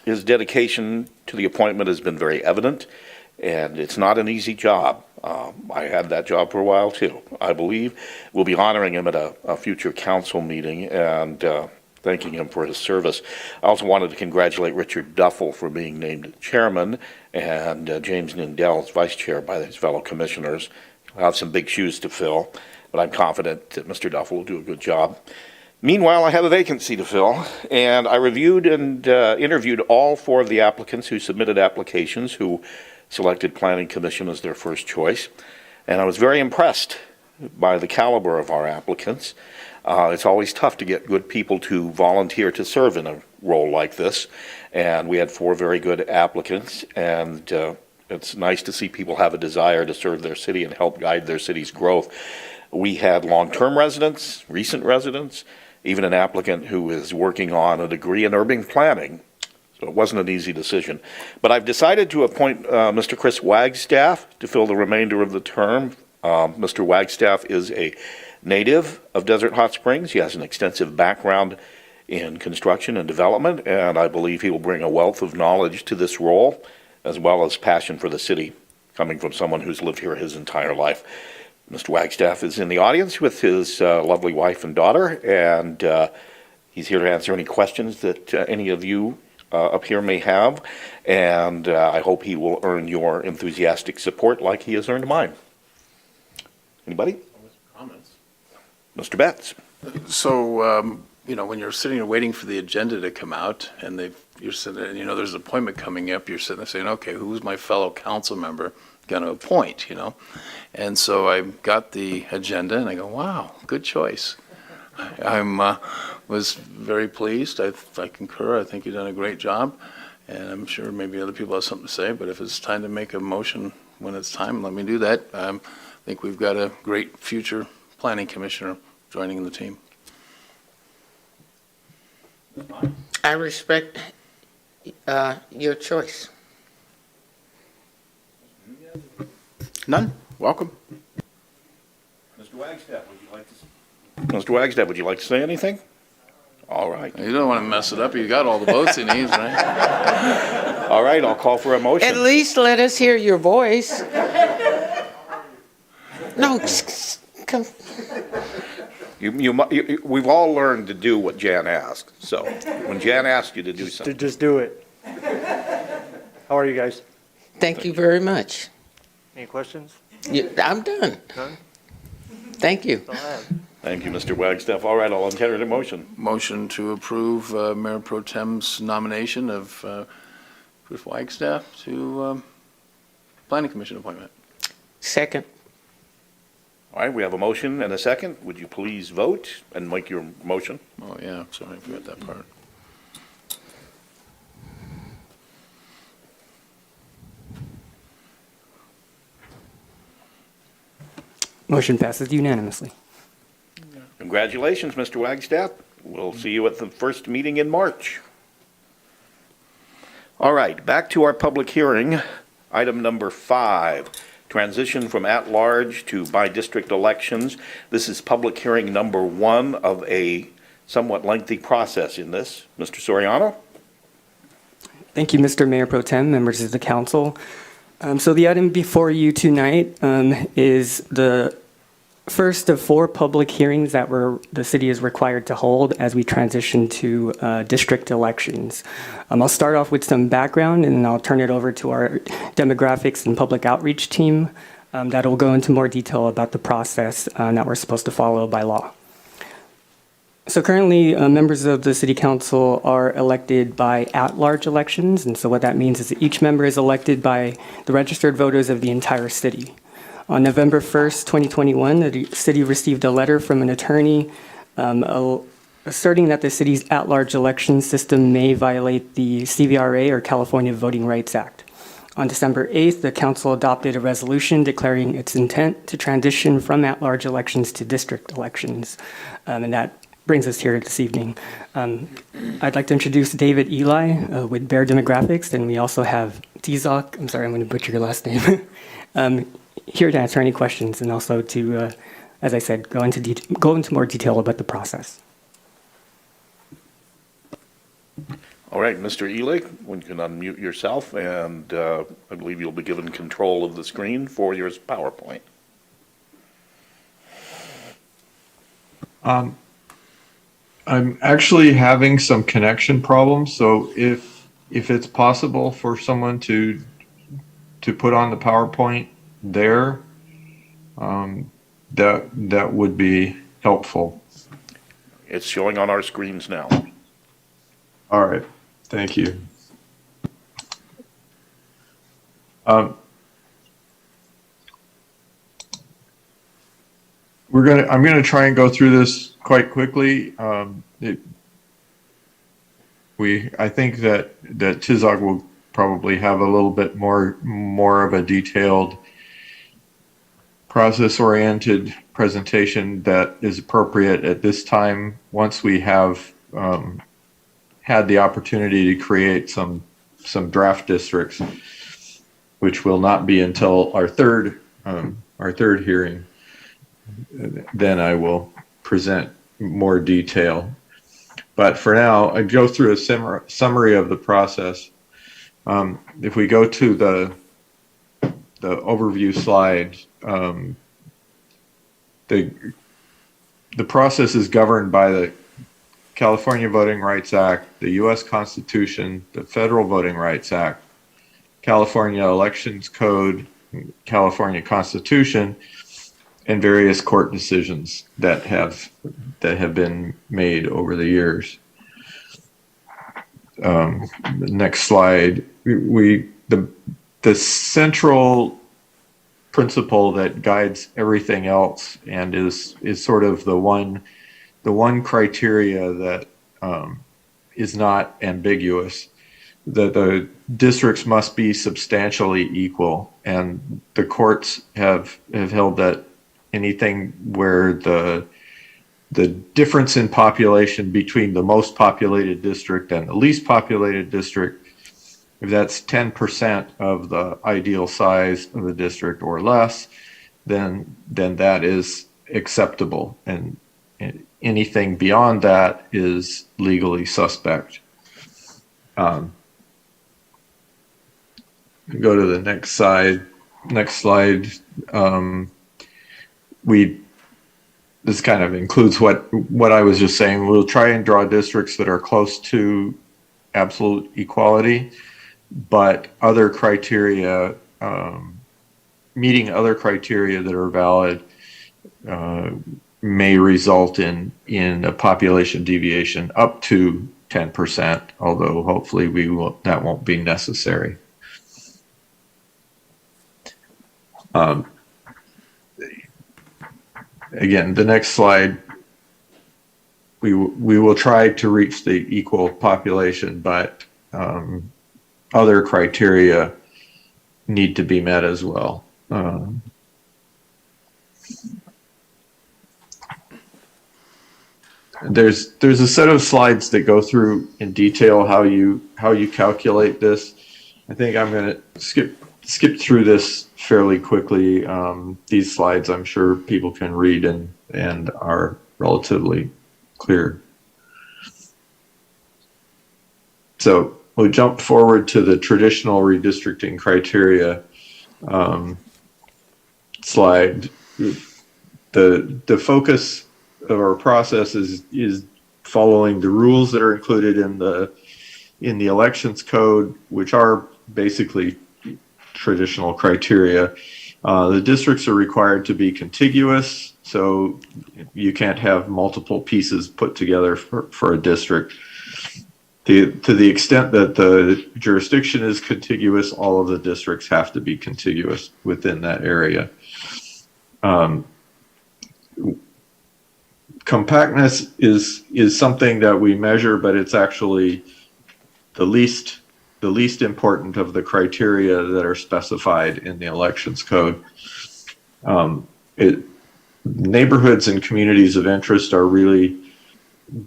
His dedication to the appointment has been very evident, and it's not an easy job. I had that job for a while, too. I believe we'll be honoring him at a future council meeting, and thanking him for his service. I also wanted to congratulate Richard Duffel for being named chairman and James Nindell as vice chair by his fellow commissioners. I have some big shoes to fill, but I'm confident that Mr. Duffel will do a good job. Meanwhile, I have a vacancy to fill, and I reviewed and interviewed all 4 of the applicants who submitted applications who selected Planning Commission as their first choice, and I was very impressed by the caliber of our applicants. It's always tough to get good people to volunteer to serve in a role like this, and we had 4 very good applicants, and it's nice to see people have a desire to serve their city and help guide their city's growth. We had long-term residents, recent residents, even an applicant who is working on a degree in urban planning, so it wasn't an easy decision. But I've decided to appoint Mr. Chris Wagstaff to fill the remainder of the term. Mr. Wagstaff is a native of Desert Hot Springs. He has an extensive background in construction and development, and I believe he will bring a wealth of knowledge to this role, as well as passion for the city, coming from someone who's lived here his entire life. Mr. Wagstaff is in the audience with his lovely wife and daughter, and he's here to answer any questions that any of you up here may have, and I hope he will earn your enthusiastic support like he has earned mine. Anybody? Comments? Mr. Betts. So, when you're sitting and waiting for the agenda to come out, and you're sitting, there's an appointment coming up, you're sitting there saying, okay, who's my fellow council member going to appoint, And so I got the agenda, and I go, wow, good choice. I was very pleased. I concur. I think you've done a great job, and I'm sure maybe other people have something to say, but if it's time to make a motion when it's time, let me do that. I think we've got a great future planning commissioner joining the team. I respect your choice. None? Welcome. Mr. Wagstaff, would you like to say anything? All right. You don't want to mess it up. You got all the votes he needs, right? All right, I'll call for a motion. At least let us hear your voice. No, come. We've all learned to do what Jan asked. So when Jan asks you to do something, Just do it. How are you guys? Thank you very much. Any questions? I'm done. None? Thank you. That's all I have. Thank you, Mr. Wagstaff. All right, I'll entertain a motion. Motion to approve Mayor Pro Tem's nomination of Chris Wagstaff to Planning Commission appointment. Second. All right, we have a motion and a second. Would you please vote and make your motion? Oh, yeah, sorry, I forgot that part. Motion passes unanimously. Congratulations, Mr. Wagstaff. We'll see you at the first meeting in March. All right, back to our public hearing. Item number 5, transition from at-large to by-district elections. This is public hearing number 1 of a somewhat lengthy process in this. Mr. Soriano? Thank you, Mr. Mayor Pro Tem, members of the council. So the item before you tonight is the first of 4 public hearings that the city is required to hold as we transition to district elections. I'll start off with some background, and then I'll turn it over to our demographics and public outreach team that will go into more detail about the process that we're supposed to follow by law. So currently, members of the City Council are elected by at-large elections, and so what that means is that each member is elected by the registered voters of the entire city. On November 1st, 2021, the city received a letter from an attorney asserting that the city's at-large election system may violate the CVRA, or California Voting Rights Act. On December 8th, the council adopted a resolution declaring its intent to transition from at-large elections to district elections, and that brings us here this evening. I'd like to introduce David Eli with Bear Demographics, and we also have Tizok, I'm sorry, I'm going to butcher your last name, here to answer any questions and also to, as I said, go into more detail about the process. All right, Mr. Ely, when you can unmute yourself, and I believe you'll be given control of the screen for your PowerPoint. I'm actually having some connection problems, so if it's possible for someone to put on the PowerPoint there, that would be helpful. It's showing on our screens now. All right, thank you. I'm gonna try and go through this quite quickly. I think that Tizog will probably have a little bit more of a detailed process-oriented presentation that is appropriate at this time, once we have had the opportunity to create some draft districts, which will not be until our third hearing. Then I will present more detail. But for now, I go through a summary of the process. If we go to the overview slide, the process is governed by the California Voting Rights Act, the U.S. Constitution, the Federal Voting Rights Act, California Elections Code, California Constitution, and various court decisions that have been made over the years. Next slide. The central principle that guides everything else and is sort of the one criteria that is not ambiguous, that the districts must be substantially equal, and the courts have held that anything where the difference in population between the most populated district and the least populated district, if that's 10% of the ideal size of the district or less, then that is acceptable, and anything beyond that is legally suspect. Go to the next slide. This kind of includes what I was just saying. We'll try and draw districts that are close to absolute equality, but other criteria, meeting other criteria that are valid, may result in a population deviation up to 10%, although hopefully that won't be necessary. Again, the next slide, we will try to reach the equal population, but other criteria need to be met as well. There's a set of slides that go through in detail how you calculate this. I think I'm going to skip through this fairly quickly. These slides, I'm sure people can read and are relatively clear. So we'll jump forward to the traditional redistricting criteria slide. The focus of our process is following the rules that are included in the elections code, which are basically traditional criteria. The districts are required to be contiguous, so you can't have multiple pieces put together for a district. To the extent that the jurisdiction is contiguous, all of the districts have to be contiguous within that area. Compactness is something that we measure, but it's actually the least important of the criteria that are specified in the elections code. Neighborhoods and communities of interest are really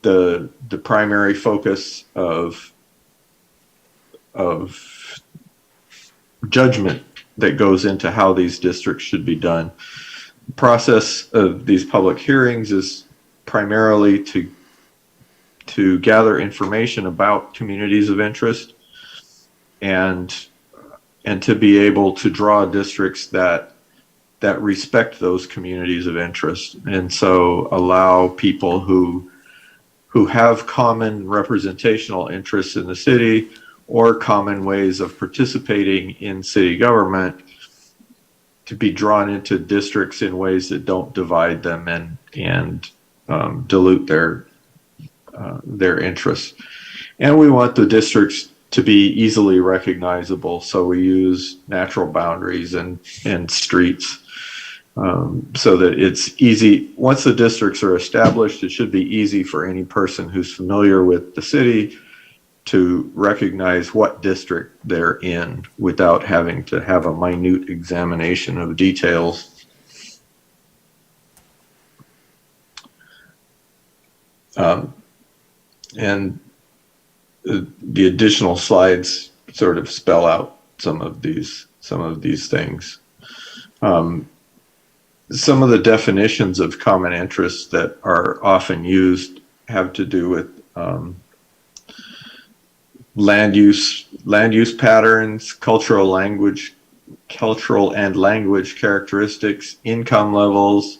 the primary focus of judgment that goes into how these districts should be done. The process of these public hearings is primarily to gather information about communities of interest and to be able to draw districts that respect those communities of interest, and so allow people who have common representational interests in the city or common ways of participating in city government to be drawn into districts in ways that don't divide them and dilute their interests. And we want the districts to be easily recognizable, so we use natural boundaries and streets so that it's easy. Once the districts are established, it should be easy for any person who's familiar with the city to recognize what district they're in without having to have a minute examination of details. And the additional slides sort of spell out some of these things. Some of the definitions of common interests that are often used have to do with land use patterns, cultural and language characteristics, income levels,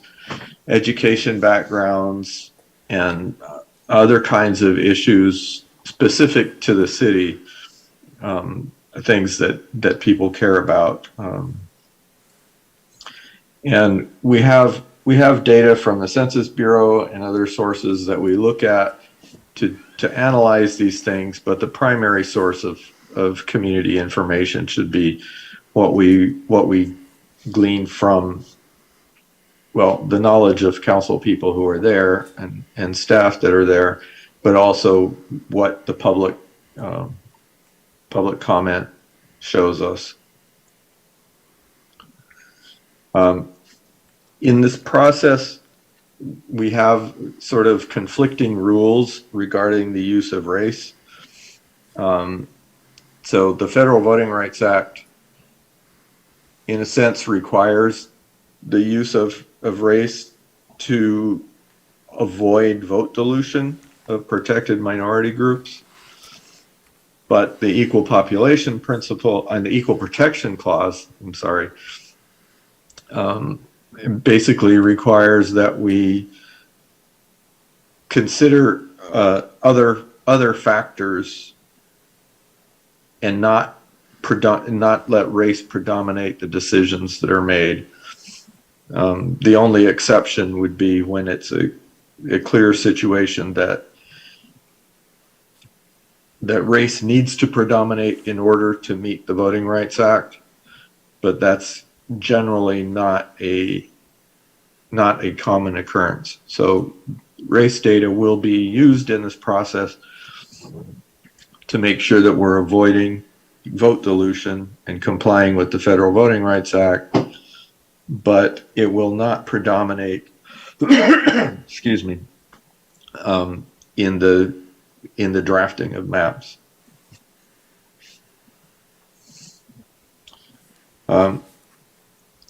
education backgrounds, and other kinds of issues specific to the city, things that people care about. And we have data from the Census Bureau and other sources that we look at to analyze these things, but the primary source of community information should be what we glean from, well, the knowledge of council people who are there and staff that are there, but also what the public comment shows us. In this process, we have sort of conflicting rules regarding the use of race. So the Federal Voting Rights Act, in a sense, requires the use of race to avoid vote dilution of protected minority groups. But the equal population principle and the equal protection clause, basically requires that we consider other factors and not let race predominate the decisions that are made. The only exception would be when it's a clear situation that race needs to predominate in order to meet the Voting Rights Act, but that's generally not a common occurrence. So race data will be used in this process to make sure that we're avoiding vote dilution and complying with the Federal Voting Rights Act, but it will not predominate excuse me, in the drafting of maps. And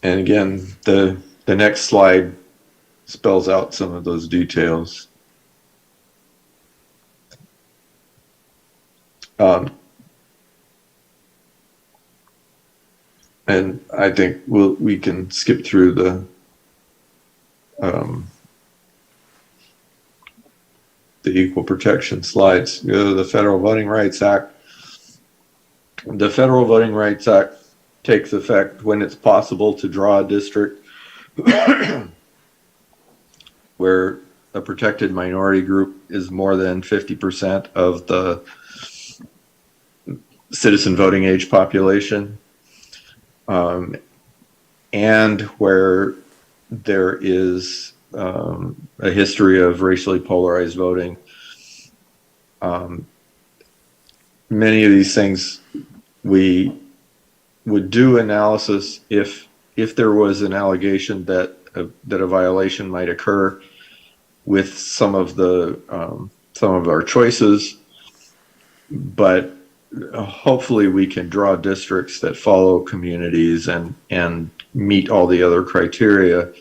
again, the next slide spells out some of those details. And I think we can skip through the equal protection slides. The Federal Voting Rights Act. The Federal Voting Rights Act takes effect when it's possible to draw a district where a protected minority group is more than 50% of the citizen voting age population, and where there is a history of racially polarized voting. Many of these things we would do analysis if there was an allegation that a violation might occur with some of our choices, but hopefully we can draw districts that follow communities and meet all the other criteria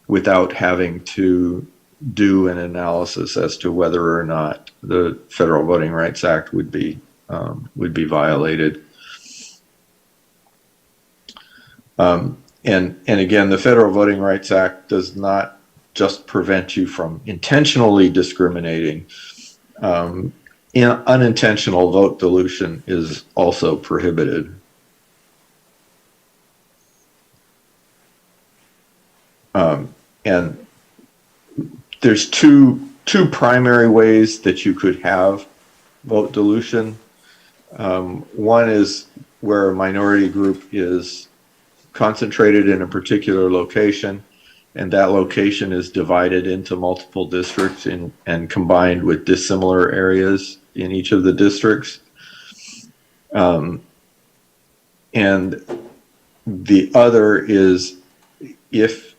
without having to do an analysis as to whether or not the Federal Voting Rights Act would be violated. And again, the Federal Voting Rights Act does not just prevent you from intentionally discriminating. Unintentional vote dilution is also prohibited. And there's two primary ways that you could have vote dilution. One is where a minority group is concentrated in a particular location, and that location is divided into multiple districts and combined with dissimilar areas in each of the districts. And the other is if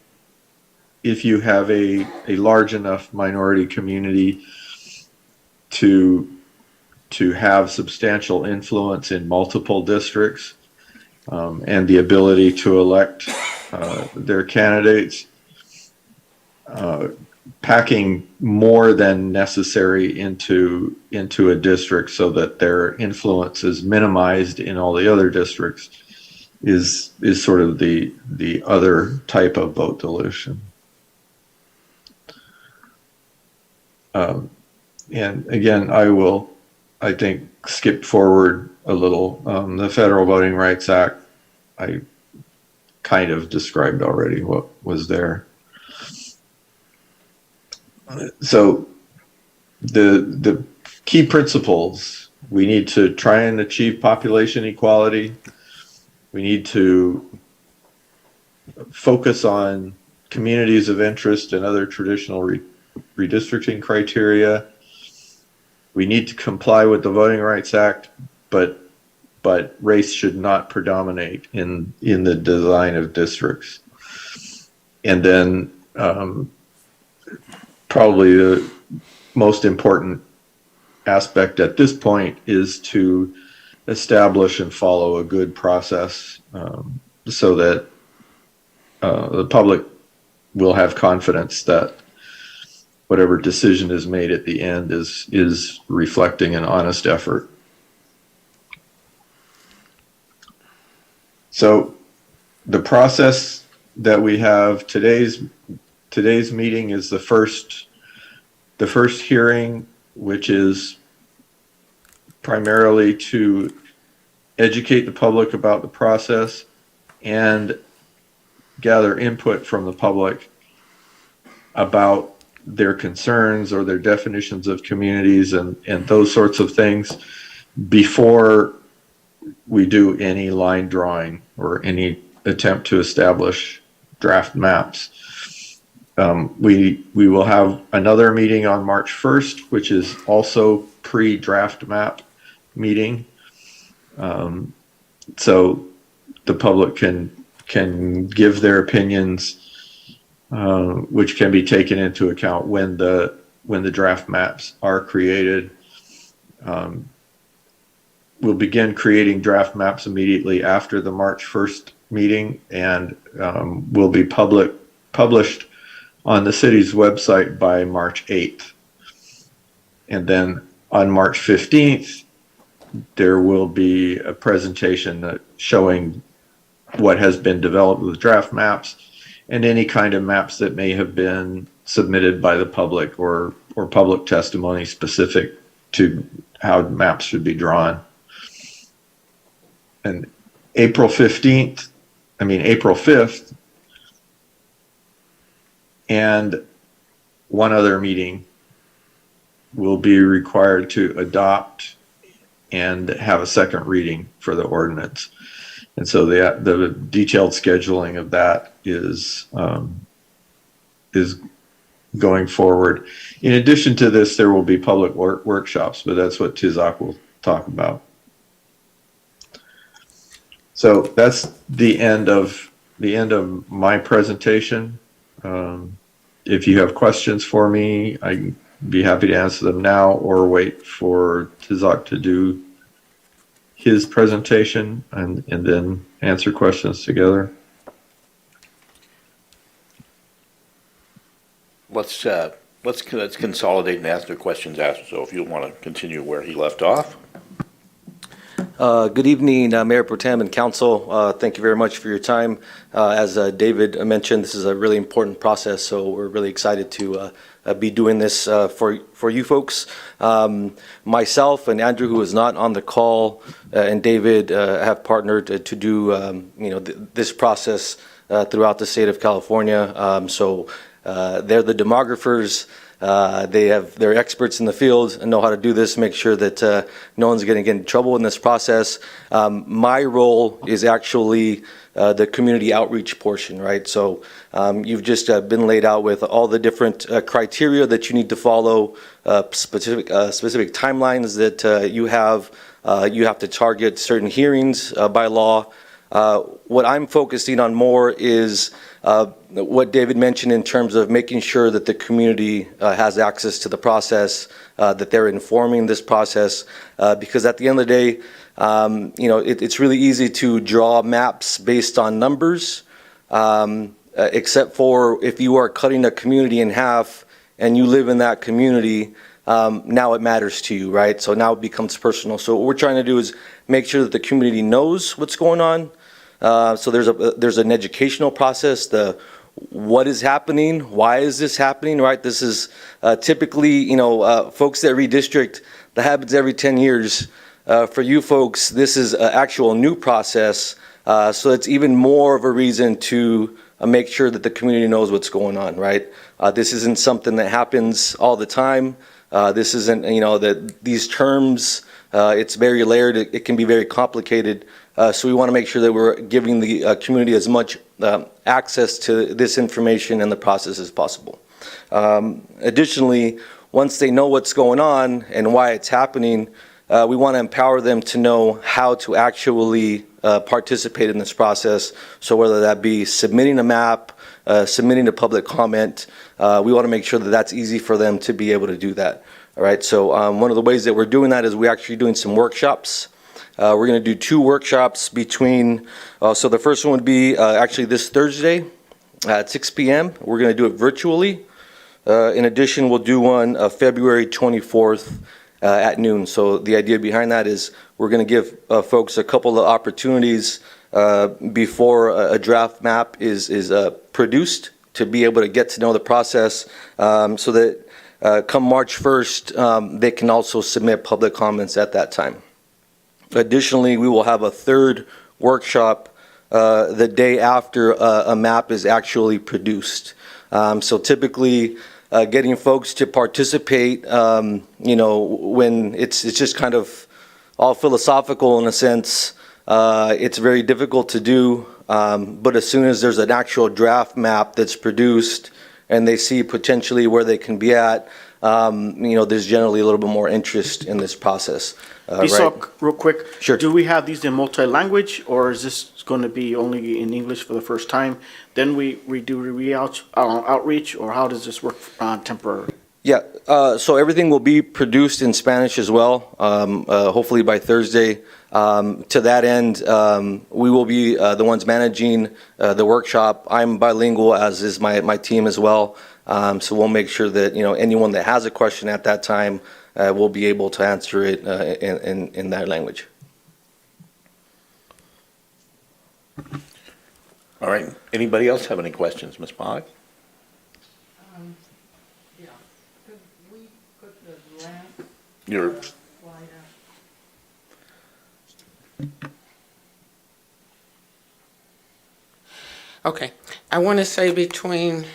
you have a large enough minority community to have substantial influence in multiple districts, and the ability to elect their candidates, packing more than necessary into a district so that their influence is minimized in all the other districts is sort of the other type of vote dilution. And again, I think, skip forward a little. The Federal Voting Rights Act, I kind of described already what was there. So the key principles, we need to try and achieve population equality. We need to focus on communities of interest and other traditional redistricting criteria. We need to comply with the Voting Rights Act, but race should not predominate in the design of districts. And then probably the most important aspect at this point is to establish and follow a good process so that the public will have confidence that whatever decision is made at the end is reflecting an honest effort. So the process that we have, today's meeting is the first hearing, which is primarily to educate the public about the process and gather input from the public about their concerns or their definitions of communities and those sorts of things before we do any line drawing or any attempt to establish draft maps. We will have another meeting on March 1st, which is also pre-draft map meeting. So the public can give their opinions, which can be taken into account when the draft maps are created. We'll begin creating draft maps immediately after the March 1st meeting and will be published on the city's website by March 8th. And then on March 15th, there will be a presentation showing what has been developed with draft maps and any kind of maps that may have been submitted by the public or public testimony specific to how maps should be drawn. And April 5th, and one other meeting will be required to adopt and have a second reading for the ordinance. And so the detailed scheduling of that is going forward. In addition to this, there will be public workshops, but that's what Tizak will talk about. So that's the end of my presentation. If you have questions for me, I'd be happy to answer them now or wait for Tizak to do his presentation and then answer questions together. Let's consolidate and ask the questions after. So if you want to continue where he left off. Good evening, Mayor Pro Tem and Council. Thank you very much for your time. As David mentioned, this is a really important process, so we're really excited to be doing this for you folks. Myself and Andrew, who is not on the call, and David have partnered to do this process throughout the state of California. They're the demographers. They're experts in the field and know how to do this, make sure that no one's going to get in trouble in this process. My role is actually the community outreach portion, right? So you've just been laid out with all the different criteria that you need to follow, specific timelines that you have. You have to target certain hearings by law. What I'm focusing on more is what David mentioned in terms of making sure that the community has access to the process, that they're informing this process, because at the end of the day, it's really easy to draw maps based on numbers, except for if you are cutting a community in half and you live in that community, now it matters to you, right? So now it becomes personal. So what we're trying to do is make sure that the community knows what's going on. So there's an educational process, what is happening, why is this happening, right? This is typically, folks that redistrict, that happens every 10 years. For you folks, this is an actual new process, so it's even more of a reason to make sure that the community knows what's going on, right? This isn't something that happens all the time. This isn't, that these terms, it's very layered, it can be very complicated. So we want to make sure that we're giving the community as much access to this information and the process as possible. Additionally, once they know what's going on and why it's happening, we want to empower them to know how to actually participate in this process. So whether that be submitting a map, submitting a public comment, we want to make sure that that's easy for them to be able to do that. All right, so one of the ways that we're doing that is we're actually doing some workshops. We're going to do 2 workshops between, so the first one would be actually this Thursday at 6 p.m. We're going to do it virtually. In addition, we'll do one February 24th at noon. So the idea behind that is we're going to give folks a couple of opportunities before a draft map is produced to be able to get to know the process, so that come March 1st, they can also submit public comments at that time. Additionally, we will have a 3rd workshop the day after a map is actually produced. So typically, getting folks to participate, when it's just kind of all philosophical in a sense, it's very difficult to do. But as soon as there's an actual draft map that's produced and they see potentially where they can be at, there's generally a little bit more interest in this process. Real quick, sure. Do we have these in multi-language, or is this going to be only in English for the first time? Then we do outreach, or how does this work temporarily? Yeah, so everything will be produced in Spanish as well, hopefully by Thursday. To that end, we will be the ones managing the workshop. I'm bilingual, as is my team as well. So we'll make sure that, anyone that has a question at that time will be able to answer it in that language. All right. Anybody else have any questions? Ms. Pog? Yeah. Could we put the last You're, slide up? Okay. I want to say between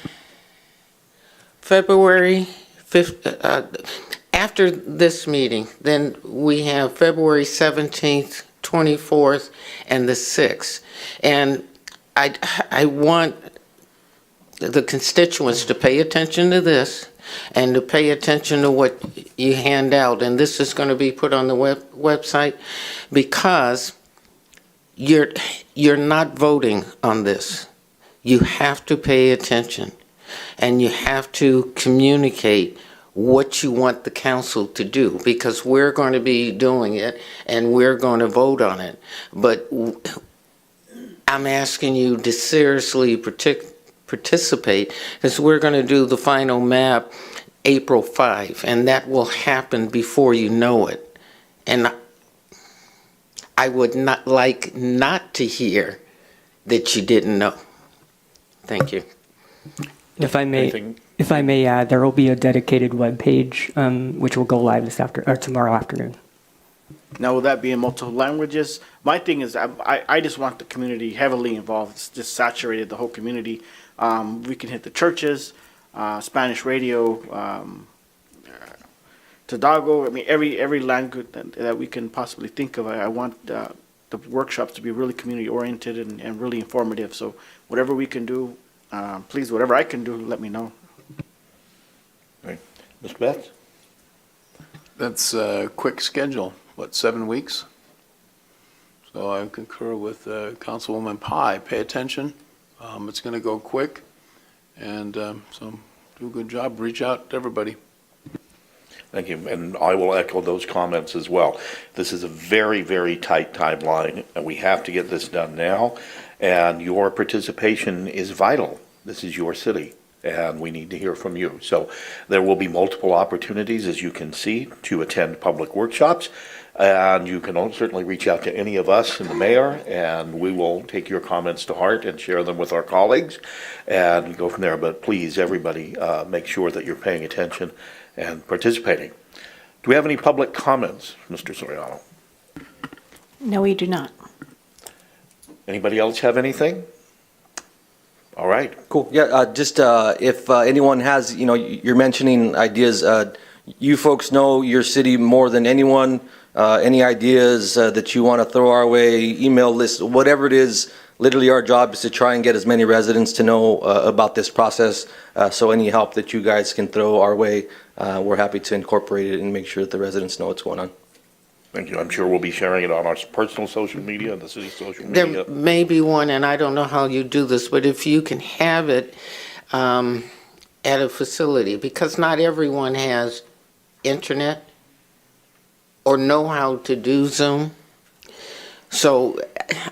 February 5th, after this meeting, then we have February 17th, 24th, and the 6th. And I want the constituents to pay attention to this and to pay attention to what you hand out. And this is going to be put on the website because you're not voting on this. You have to pay attention and you have to communicate what you want the council to do, because we're going to be doing it and we're going to vote on it. But I'm asking you to seriously participate, because we're going to do the final map April 5, and that will happen before you know it. And I would not like not to hear that you didn't know. Thank you. If I may add, there will be a dedicated web page which will go live tomorrow afternoon. Now, will that be in multiple languages? My thing is, I just want the community heavily involved. It's just saturated the whole community. We can hit the churches, Spanish radio, Todago. I mean, every language that we can possibly think of. I want the workshops to be really community oriented and really informative. So whatever we can do, please, whatever I can do, let me know. right. Ms. Betts? That's a quick schedule, 7 weeks? So I concur with Councilwoman Pai. Pay attention. It's going to go quick. And so do a good job. Reach out to everybody. Thank you, and I will echo those comments as well. This is a very, very tight timeline, and we have to get this done now, and your participation is vital. This is your city, and we need to hear from you. So there will be multiple opportunities, as you can see, to attend public workshops, and you can certainly reach out to any of us and the mayor, and we will take your comments to heart and share them with our colleagues and go from there. But please, everybody, make sure that you're paying attention and participating. Do we have any public comments, Mr. Soriano? No, we do not. Anybody else have anything? All right. Cool. Yeah, just if anyone has, you're mentioning ideas, you folks know your city more than anyone. Any ideas that you want to throw our way, email list, whatever it is. Literally, our job is to try and get as many residents to know about this process. So any help that you guys can throw our way, we're happy to incorporate it and make sure that the residents know what's going on. Thank you. I'm sure we'll be sharing it on our personal social media and the city's social media. There may be one, and I don't know how you do this, but if you can have it at a facility, because not everyone has internet or know how to do Zoom. So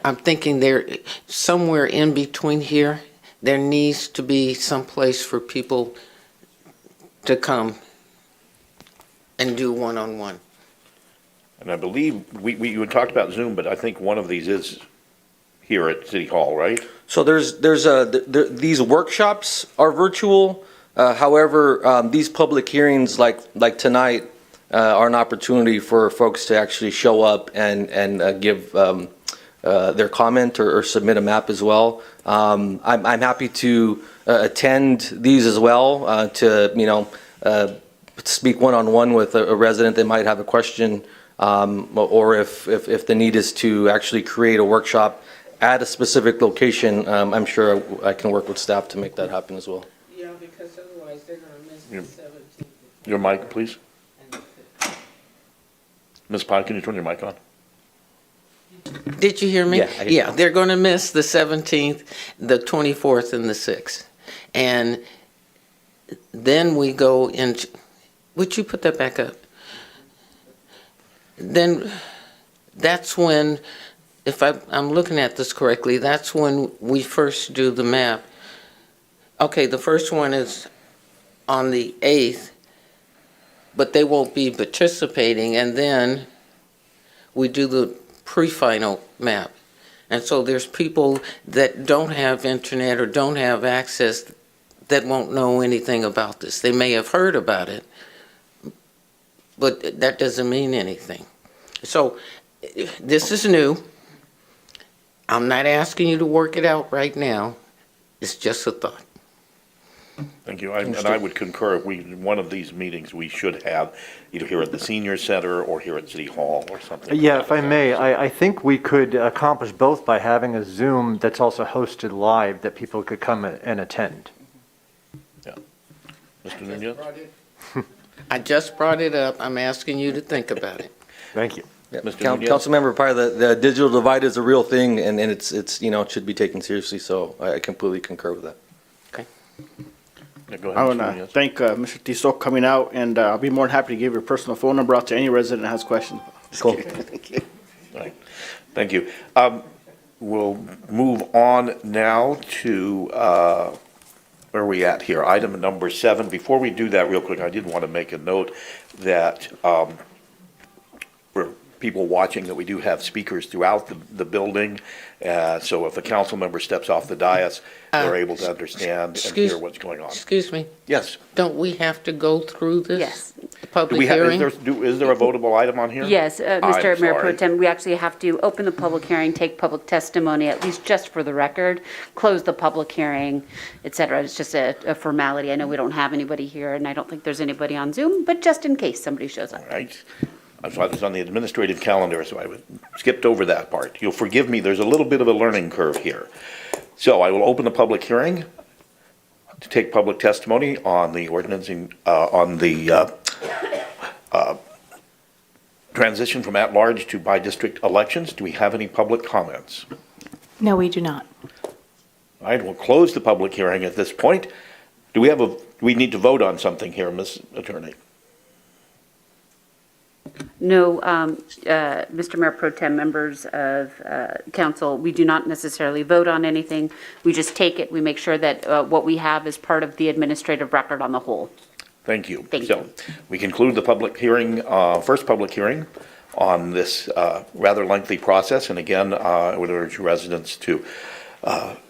I'm thinking there, somewhere in between here, there needs to be some place for people to come and do one-on-one. And I believe you had talked about Zoom, but I think one of these is here at City Hall, right? So these workshops are virtual. However, these public hearings like tonight are an opportunity for folks to actually show up and give their comment or submit a map as well. I'm happy to attend these as well to speak one-on-one with a resident that might have a question, or if the need is to actually create a workshop at a specific location. I'm sure I can work with staff to make that happen as well. Yeah, because otherwise they're going to miss the 17th. Your mic, please. Ms. Pine, can you turn your mic on? Did you hear me? Yeah, I hear Yeah, they're going to miss the 17th, the 24th, and the 6th. And then we go into, would you put that back up? Then that's when, if I'm looking at this correctly, that's when we first do the map. Okay, the first one is on the 8th, but they won't be participating, and then we do the pre-final map. And so there's people that don't have internet or don't have access that won't know anything about this. They may have heard about it, but that doesn't mean anything. So this is new. I'm not asking you to work it out right now. It's just a thought. Thank you. And I would concur, one of these meetings we should have either here at the senior center or here at City Hall or something. Yeah, if I may, I think we could accomplish both by having a Zoom that's also hosted live that people could come and attend. Yeah. Mr. Nunez? I just brought it up. I'm asking you to think about it. Thank you. Yeah, Mr. Councilmember Pryor, the digital divide is a real thing, and it's it should be taken seriously, so I completely concur with that. Okay. Yeah, go ahead, I Mr. want Nunez. to thank Mr. Tissot coming out, and I'll be more than happy to give your personal phone number out to any resident that has questions. Cool. Right. Thank you. We'll move on now to, where are we at here? Item number 7. Before we do that real quick, I did want to make a note that for people watching, that we do have speakers throughout the building. So if a council member steps off the dais, they're able to understand and hear what's going on. Excuse me. Yes. Don't we have to go through this? Yes. The public Do we have, hearing? is there a votable item on here? Yes, Mr. I'm Mayor Pro sorry. Tem, we actually have to open the public hearing, take public testimony, at least just for the record, close the public hearing, et cetera. It's just a formality. I know we don't have anybody here, and I don't think there's anybody on Zoom, but just in case somebody shows up. All right. I saw this on the administrative calendar, so I skipped over that part. You'll forgive me, there's a little bit of a learning curve here. So I will open the public hearing to take public testimony on the ordinance, on the transition from at-large to by-district elections. Do we have any public comments? No, we do not. All right, we'll close the public hearing at this point. Do we need to vote on something here, Ms. Attorney? No, Mr. Mayor Pro Tem, members of council, we do not necessarily vote on anything. We just take it, we make sure that what we have is part of the administrative record on the whole. Thank you. Thank So we conclude the public hearing, first public hearing on this rather lengthy process. And again, I would urge residents to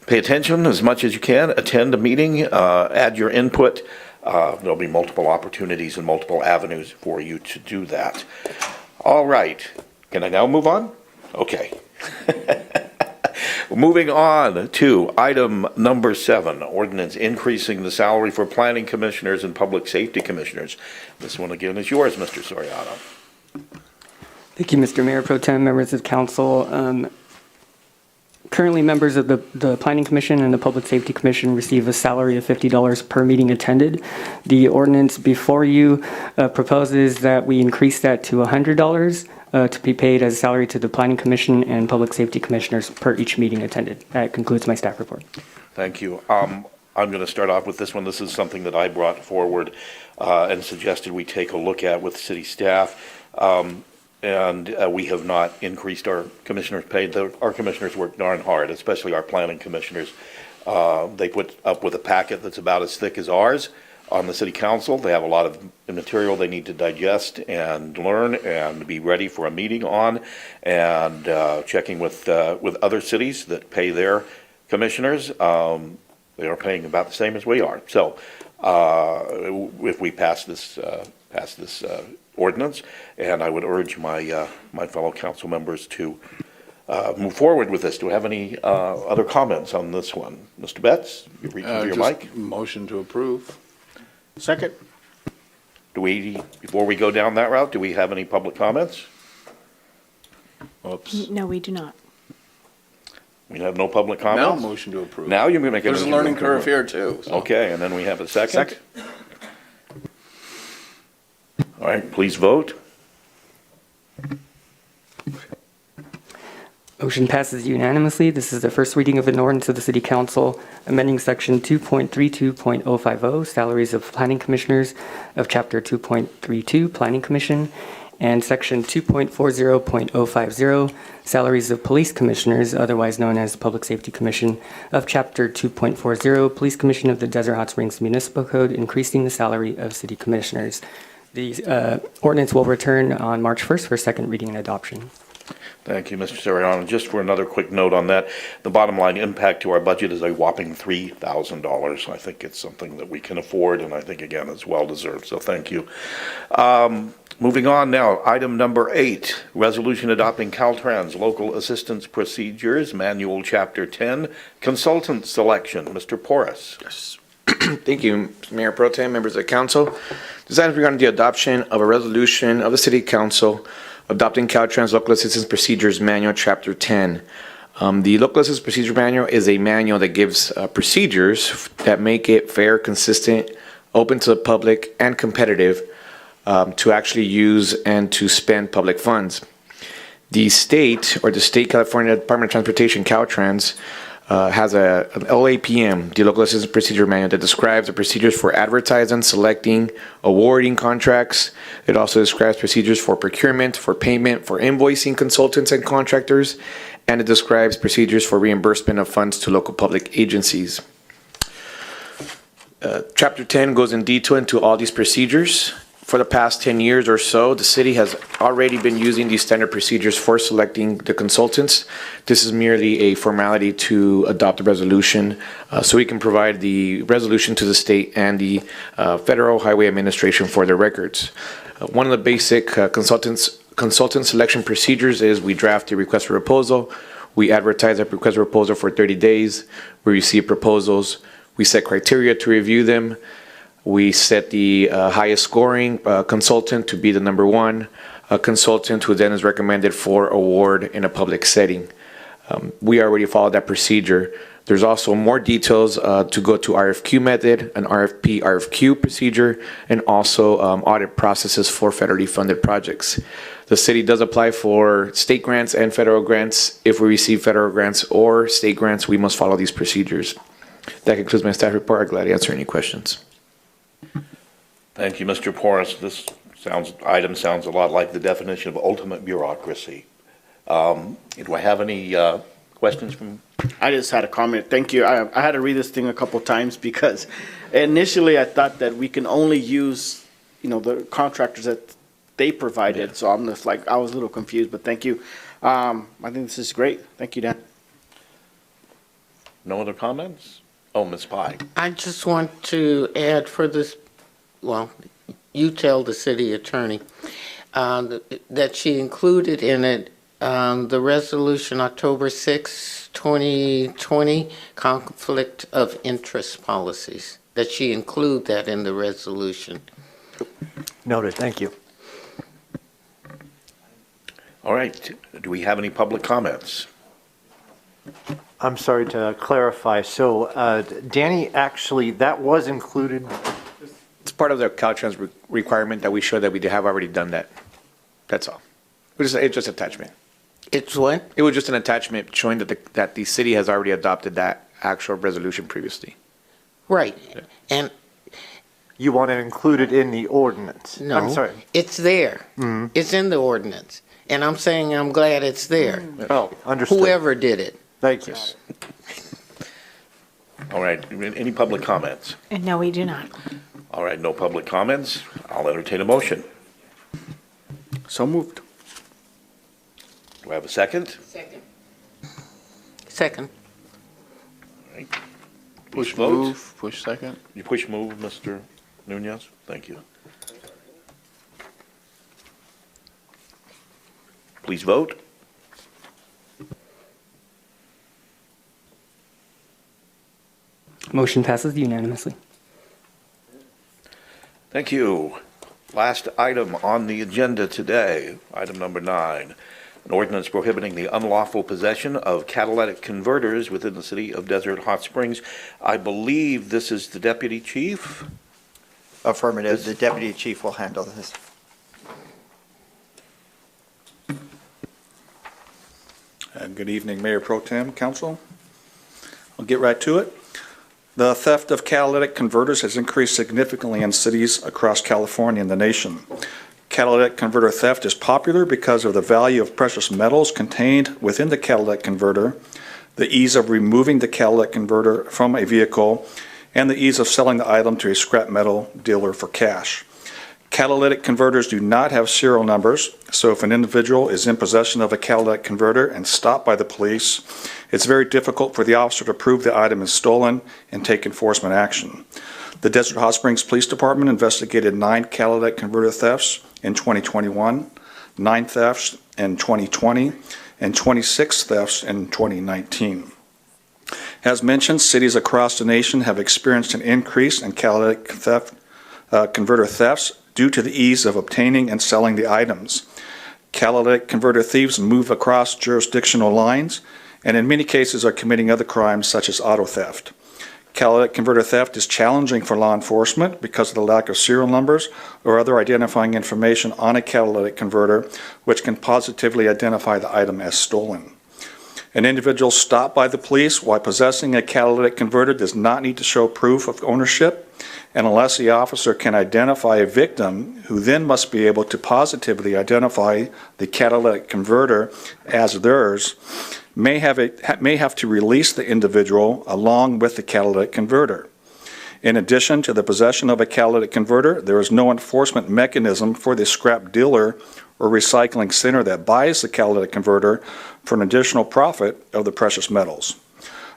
pay attention as much as you can, attend a meeting, add your input. There'll be multiple opportunities and multiple avenues for you to do that. All right. Can I now move on? Okay. Moving on to item number 7, ordinance increasing the salary for planning commissioners and public safety commissioners. This one again is yours, Mr. Soriano. Thank you, Mr. Mayor Pro Tem, members of council. Currently, members of the Planning Commission and the Public Safety Commission receive a salary of $50 per meeting attended. The ordinance before you proposes that we increase that to $100 to be paid as salary to the Planning Commission and Public Safety Commissioners per each meeting attended. That concludes my staff report. Thank you. I'm going to start off with this one. This is something that I brought forward and suggested we take a look at with city staff. And we have not increased our commissioners' pay. Our commissioners work darn hard, especially our planning commissioners. They put up with a packet that's about as thick as ours on the city council. They have a lot of material they need to digest and learn and be ready for a meeting on, and checking with other cities that pay their commissioners. They are paying about the same as we are. So if we pass this ordinance, and I would urge my my fellow council members to move forward with this. Do we have any other comments on this one? Mr. Betts, you reach into your mic. Motion to approve. Second. Before we go down that route, do we have any public comments? Oops. No, we do not. We have no public Now comments? motion to approve. Now you're making. There's a learning curve here too. so. Okay, and then we have a second? All right, please vote. Motion passes unanimously. This is the first reading of an ordinance of the City Council amending Section 2.32.050, salaries of planning commissioners of Chapter 2.32, Planning Commission, and Section 2.40.050, Salaries of Police Commissioners, otherwise known as the Public Safety Commission, of Chapter 2.40, Police Commission of the Desert Hot Springs Municipal Code, increasing the salary of city commissioners. The ordinance will return on March 1st for second reading and adoption. Thank you, Mr. Sariano. Just for another quick note on that, the bottom line impact to our budget is a whopping $3,000. I think it's something that we can afford, and I think, again, it's well-deserved, so thank you. Moving on now, item number 8, resolution adopting Caltrans Local Assistance Procedures, Manual Chapter 10, Consultant Selection. Mr. Porras. Yes. Thank you, Mayor Pro Tem, members of the council. This item is regarding the adoption of a resolution of the City Council adopting Caltrans Local Assistance Procedures Manual Chapter 10. The Local Assistance Procedure Manual is a manual that gives procedures that make it fair, consistent, open to the public, and competitive to actually use and to spend public funds. The state, or the State California Department of Transportation, Caltrans, has an LAPM, the Local Assistance Procedure Manual, that describes the procedures for advertising, selecting, awarding contracts. It also describes procedures for procurement, for payment, for invoicing consultants and contractors, and it describes procedures for reimbursement of funds to local public agencies. Chapter 10 goes in detail into all these procedures. For the past 10 years or so, the city has already been using these standard procedures for selecting the consultants. This is merely a formality to adopt a resolution so we can provide the resolution to the state and the Federal Highway Administration for their records. One of the basic consultant selection procedures is we draft a request for proposal. We advertise that request for proposal for 30 days. We receive proposals. We set criteria to review them. We set the highest scoring consultant to be the number one consultant, who then is recommended for award in a public setting. We already followed that procedure. There's also more details to go to RFQ method, an RFP, RFQ procedure, and also audit processes for federally funded projects. The city does apply for state grants and federal grants. If we receive federal grants or state grants, we must follow these procedures. That concludes my staff report. I'm glad to answer any questions. Thank you, Mr. Porras. This item sounds a lot like the definition of ultimate bureaucracy. Do I have any questions from? I just had a comment. Thank you. I had to read this thing a couple times because initially I thought that we can only use, the contractors that they provided. Yeah. So I'm just I was a little confused, but thank you. I think this is great. Thank you, Dan. No other comments? Oh, Ms. Pye. I just want to add for this, you tell the city attorney that she included in it the resolution October 6, 2020, conflict of interest policies, that she include that in the resolution. Noted. Thank you. All right. Do we have any public comments? I'm sorry to clarify. So, Danny, actually, that was included. It's part of the Caltrans requirement that we show that we have already done that. That's all. It's just attachment. It's what? It was just an attachment showing that the city has already adopted that actual resolution previously. Right. Yeah. And you want it included in the ordinance? No, I'm sorry. It's there. Mm-hmm. It's in the ordinance. And I'm saying I'm glad it's there. Oh, understood. Whoever did it. Thank you. All right. Any public comments? No, we do not. All right. No public comments. I'll entertain a motion. So moved. Do I have a second? Second. All right. Push vote. Move, push second. You push move, Mr. Nunez? Thank you. Please vote. Motion passes unanimously. Thank you. Last item on the agenda today, item number 9, an ordinance prohibiting the unlawful possession of catalytic converters within the city of Desert Hot Springs. I believe this is the deputy chief. Affirmative. The deputy chief will handle this. Good evening, Mayor Pro Tem, Council. I'll get right to it. The theft of catalytic converters has increased significantly in cities across California and the nation. catalytic converter theft is popular because of the value of precious metals contained within the catalytic converter, the ease of removing the catalytic converter from a vehicle, and the ease of selling the item to a scrap metal dealer for cash. Catalytic converters do not have serial numbers, so if an individual is in possession of a catalytic converter and stopped by the police, it's very difficult for the officer to prove the item is stolen and take enforcement action. The Desert Hot Springs Police Department investigated 9 catalytic converter thefts in 2021, 9 thefts in 2020, and 26 thefts in 2019. As mentioned, cities across the nation have experienced an increase in catalytic converter thefts due to the ease of obtaining and selling the items. Catalytic converter thieves move across jurisdictional lines and in many cases are committing other crimes such as auto theft. Catalytic converter theft is challenging for law enforcement because of the lack of serial numbers or other identifying information on a catalytic converter, which can positively identify the item as stolen. An individual stopped by the police while possessing a catalytic converter does not need to show proof of ownership, and unless the officer can identify a victim, who then must be able to positively identify the catalytic converter as theirs, may have to release the individual along with the catalytic converter. In addition to the possession of a catalytic converter, there is no enforcement mechanism for the scrap dealer or recycling center that buys the catalytic converter for an additional profit of the precious metals.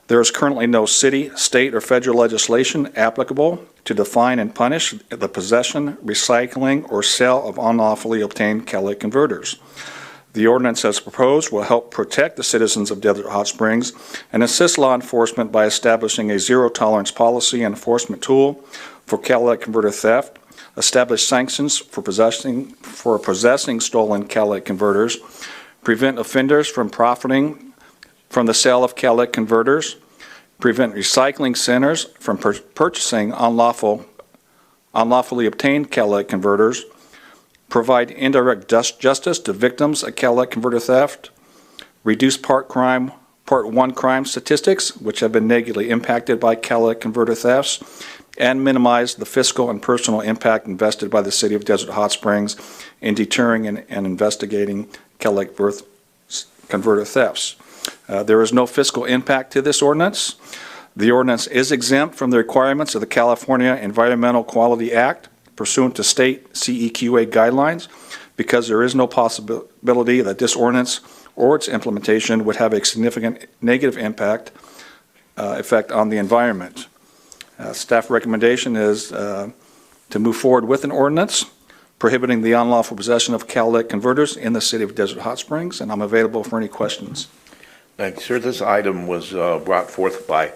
There is currently no city, state, or federal legislation applicable to define and punish the possession, recycling, or sale of unlawfully obtained catalytic converters. The ordinance as proposed will help protect the citizens of Desert Hot Springs and assist law enforcement by establishing a zero-tolerance policy and enforcement tool for catalytic converter theft, establish sanctions for possessing stolen catalytic converters, prevent offenders from profiting from the sale of catalytic converters, prevent recycling centers from purchasing unlawfully obtained catalytic converters, provide indirect justice to victims of catalytic converter theft, reduce Part 1 crime statistics, which have been negatively impacted by catalytic converter thefts, and minimize the fiscal and personal impact invested by the City of Desert Hot Springs in deterring and investigating catalytic converter thefts. There is no fiscal impact to this ordinance. The ordinance is exempt from the requirements of the California Environmental Quality Act pursuant to state CEQA guidelines, because there is no possibility that this ordinance or its implementation would have a significant negative effect on the environment. Staff recommendation is to move forward with an ordinance prohibiting the unlawful possession of catalytic converters in the City of Desert Hot Springs, and I'm available for any questions. Thanks, sir. This item was brought forth by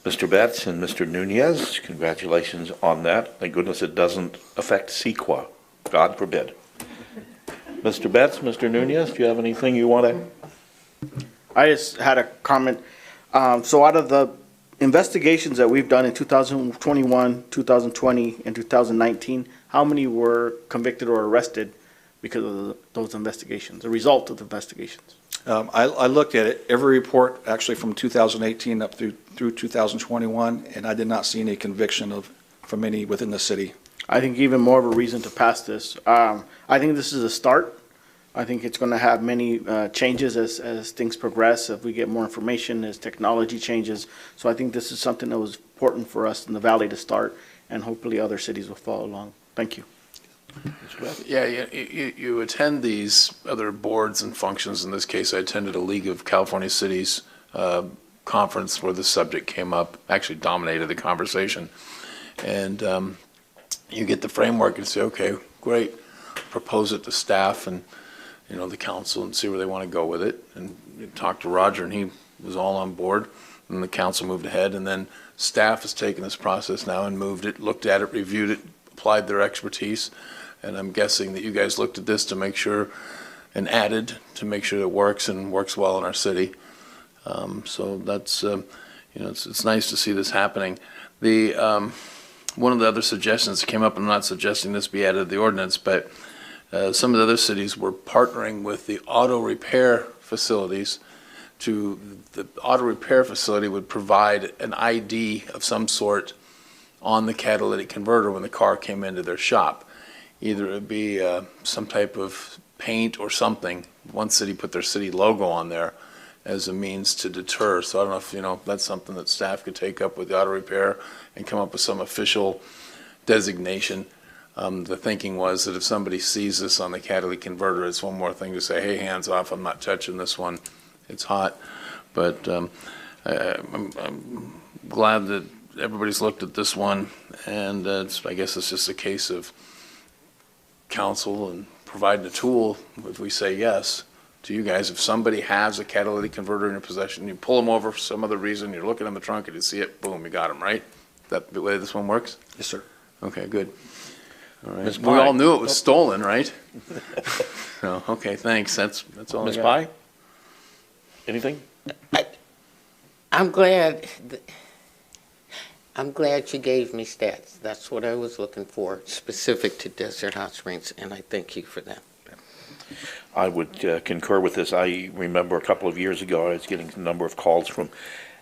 Mr. Betts and Mr. Nunez. Congratulations on that. Thank goodness it doesn't affect CEQA. God forbid. Mr. Betts, Mr. Nunez, do you have anything you want to? I just had a comment. So out of the investigations that we've done in 2021, 2020, and 2019, how many were convicted or arrested because of those investigations, the result of the investigations? I looked at it, every report actually from 2018 up through 2021, and I did not see any conviction from any within the city. I think even more of a reason to pass this. I think this is a start. I think it's going to have many changes as things progress, if we get more information, as technology changes. So I think this is something that was important for us in the Valley to start, and hopefully other cities will follow along. Thank you. Yeah, you attend these other boards and functions. In this case, I attended a League of California Cities conference where the subject came up, actually dominated the conversation. And you get the framework and say, okay, great, propose it to staff and the council and see where they want to go with it. And you talk to Roger and he was all on board, and the council moved ahead. And then staff has taken this process now and moved it, looked at it, reviewed it, applied their expertise. And I'm guessing that you guys looked at this to make sure and added to make sure it works and works well in our city. So that's, it's nice to see this happening. One of the other suggestions that came up, I'm not suggesting this be added to the ordinance, but some of the other cities were partnering with the auto repair facilities. The auto repair facility would provide an ID of some sort on the catalytic converter when the car came into their shop. either it be some type of paint or something. One city put their city logo on there as a means to deter. So I don't know if, that's something that staff could take up with the auto repair and come up with some official designation. The thinking was that if somebody sees this on the catalytic converter, it's one more thing to say, hey, hands off, I'm not touching this one. It's hot. But I'm glad that everybody's looked at this one, and I guess it's just a case of council and providing a tool. If we say yes to you guys, if somebody has a catalytic converter in your possession, you pull them over for some other reason, you're looking in the trunk and you see it, boom, you got them, right? Is that the way this one works? Yes, sir. Okay, good. All right. Ms. We Pye. all knew it was stolen, right? So, okay, thanks. That's all. Ms. I got. Pye? Anything? I'm glad you gave me stats. That's what I was looking for, specific to Desert Hot Springs, and I thank you for that. I would concur with this. I remember a couple of years ago, I was getting a number of calls from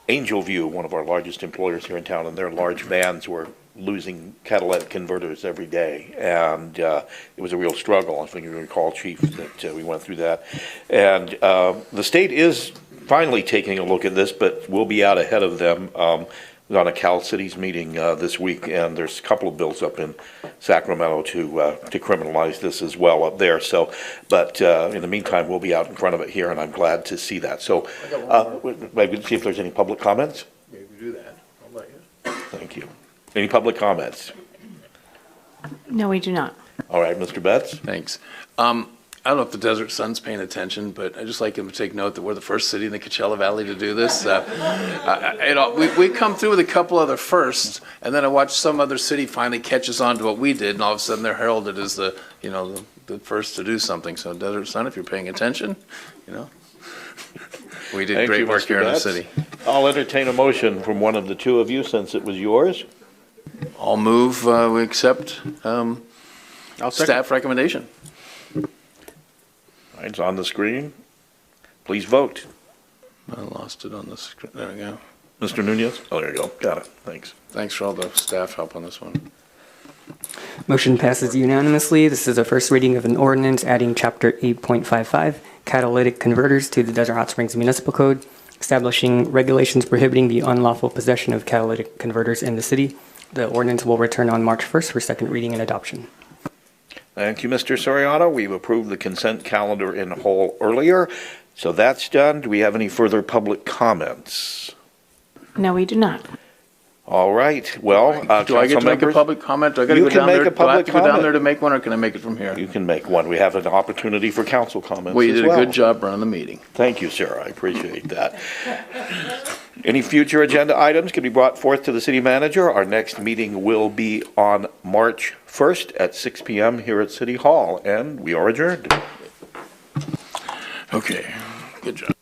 Angel View, one of our largest employers here in town, and their large vans were losing catalytic converters every day. And it was a real struggle. I think you recall, Chief, that we went through that. And the state is finally taking a look at this, but we'll be out ahead of them. On a Cal Cities meeting this week, and there's a couple of bills up in Sacramento to criminalize this as well up there. So, but in the meantime, we'll be out in front of it here, and I'm glad to see that. So, maybe see if there's any public comments. Maybe do that. I'll let you. Thank you. Any public comments? No, we do not. All right, Mr. Betts. Thanks. I don't know if the Desert Sun's paying attention, but I just like him to take note that we're the first city in the Coachella Valley to do this. We come through with a couple other firsts, and then I watch some other city finally catches on to what we did, and all of a sudden they're heralded as the first to do something. So Desert Sun, if you're paying attention, we did Thank great you, work Mr. here in the Betts. city. I'll entertain a motion from one of the two of you, since it was yours. I'll move, we accept staff recommendation. It's on the screen. Please vote. I lost it on the screen. There we go. Mr. Nunez? Oh, there you go. Got it. Thanks. Thanks for all the staff help on this one. Motion passes unanimously. This is a first reading of an ordinance adding Chapter 8.55, Catalytic Converters, to the Desert Hot Springs Municipal Code, establishing regulations prohibiting the unlawful possession of catalytic converters in the city. The ordinance will return on March 1st for second reading and adoption. Thank you, Mr. Soriano. We've approved the consent calendar in whole earlier, so that's done. Do we have any further public comments? No, we do not. All right, well, Do I get to make a public comment? Do I got to You go can down make there? a Do I have public to go down comment. there to make one, or can I make it from here? You can make one. We have an opportunity for council comments Well, you as did a good job running the meeting. Thank you, sir. I appreciate that. Any future agenda items can be brought forth to the city manager. Our next meeting will be on March 1st at 6 p.m. here at City Hall, and we are adjourned. Okay, good job.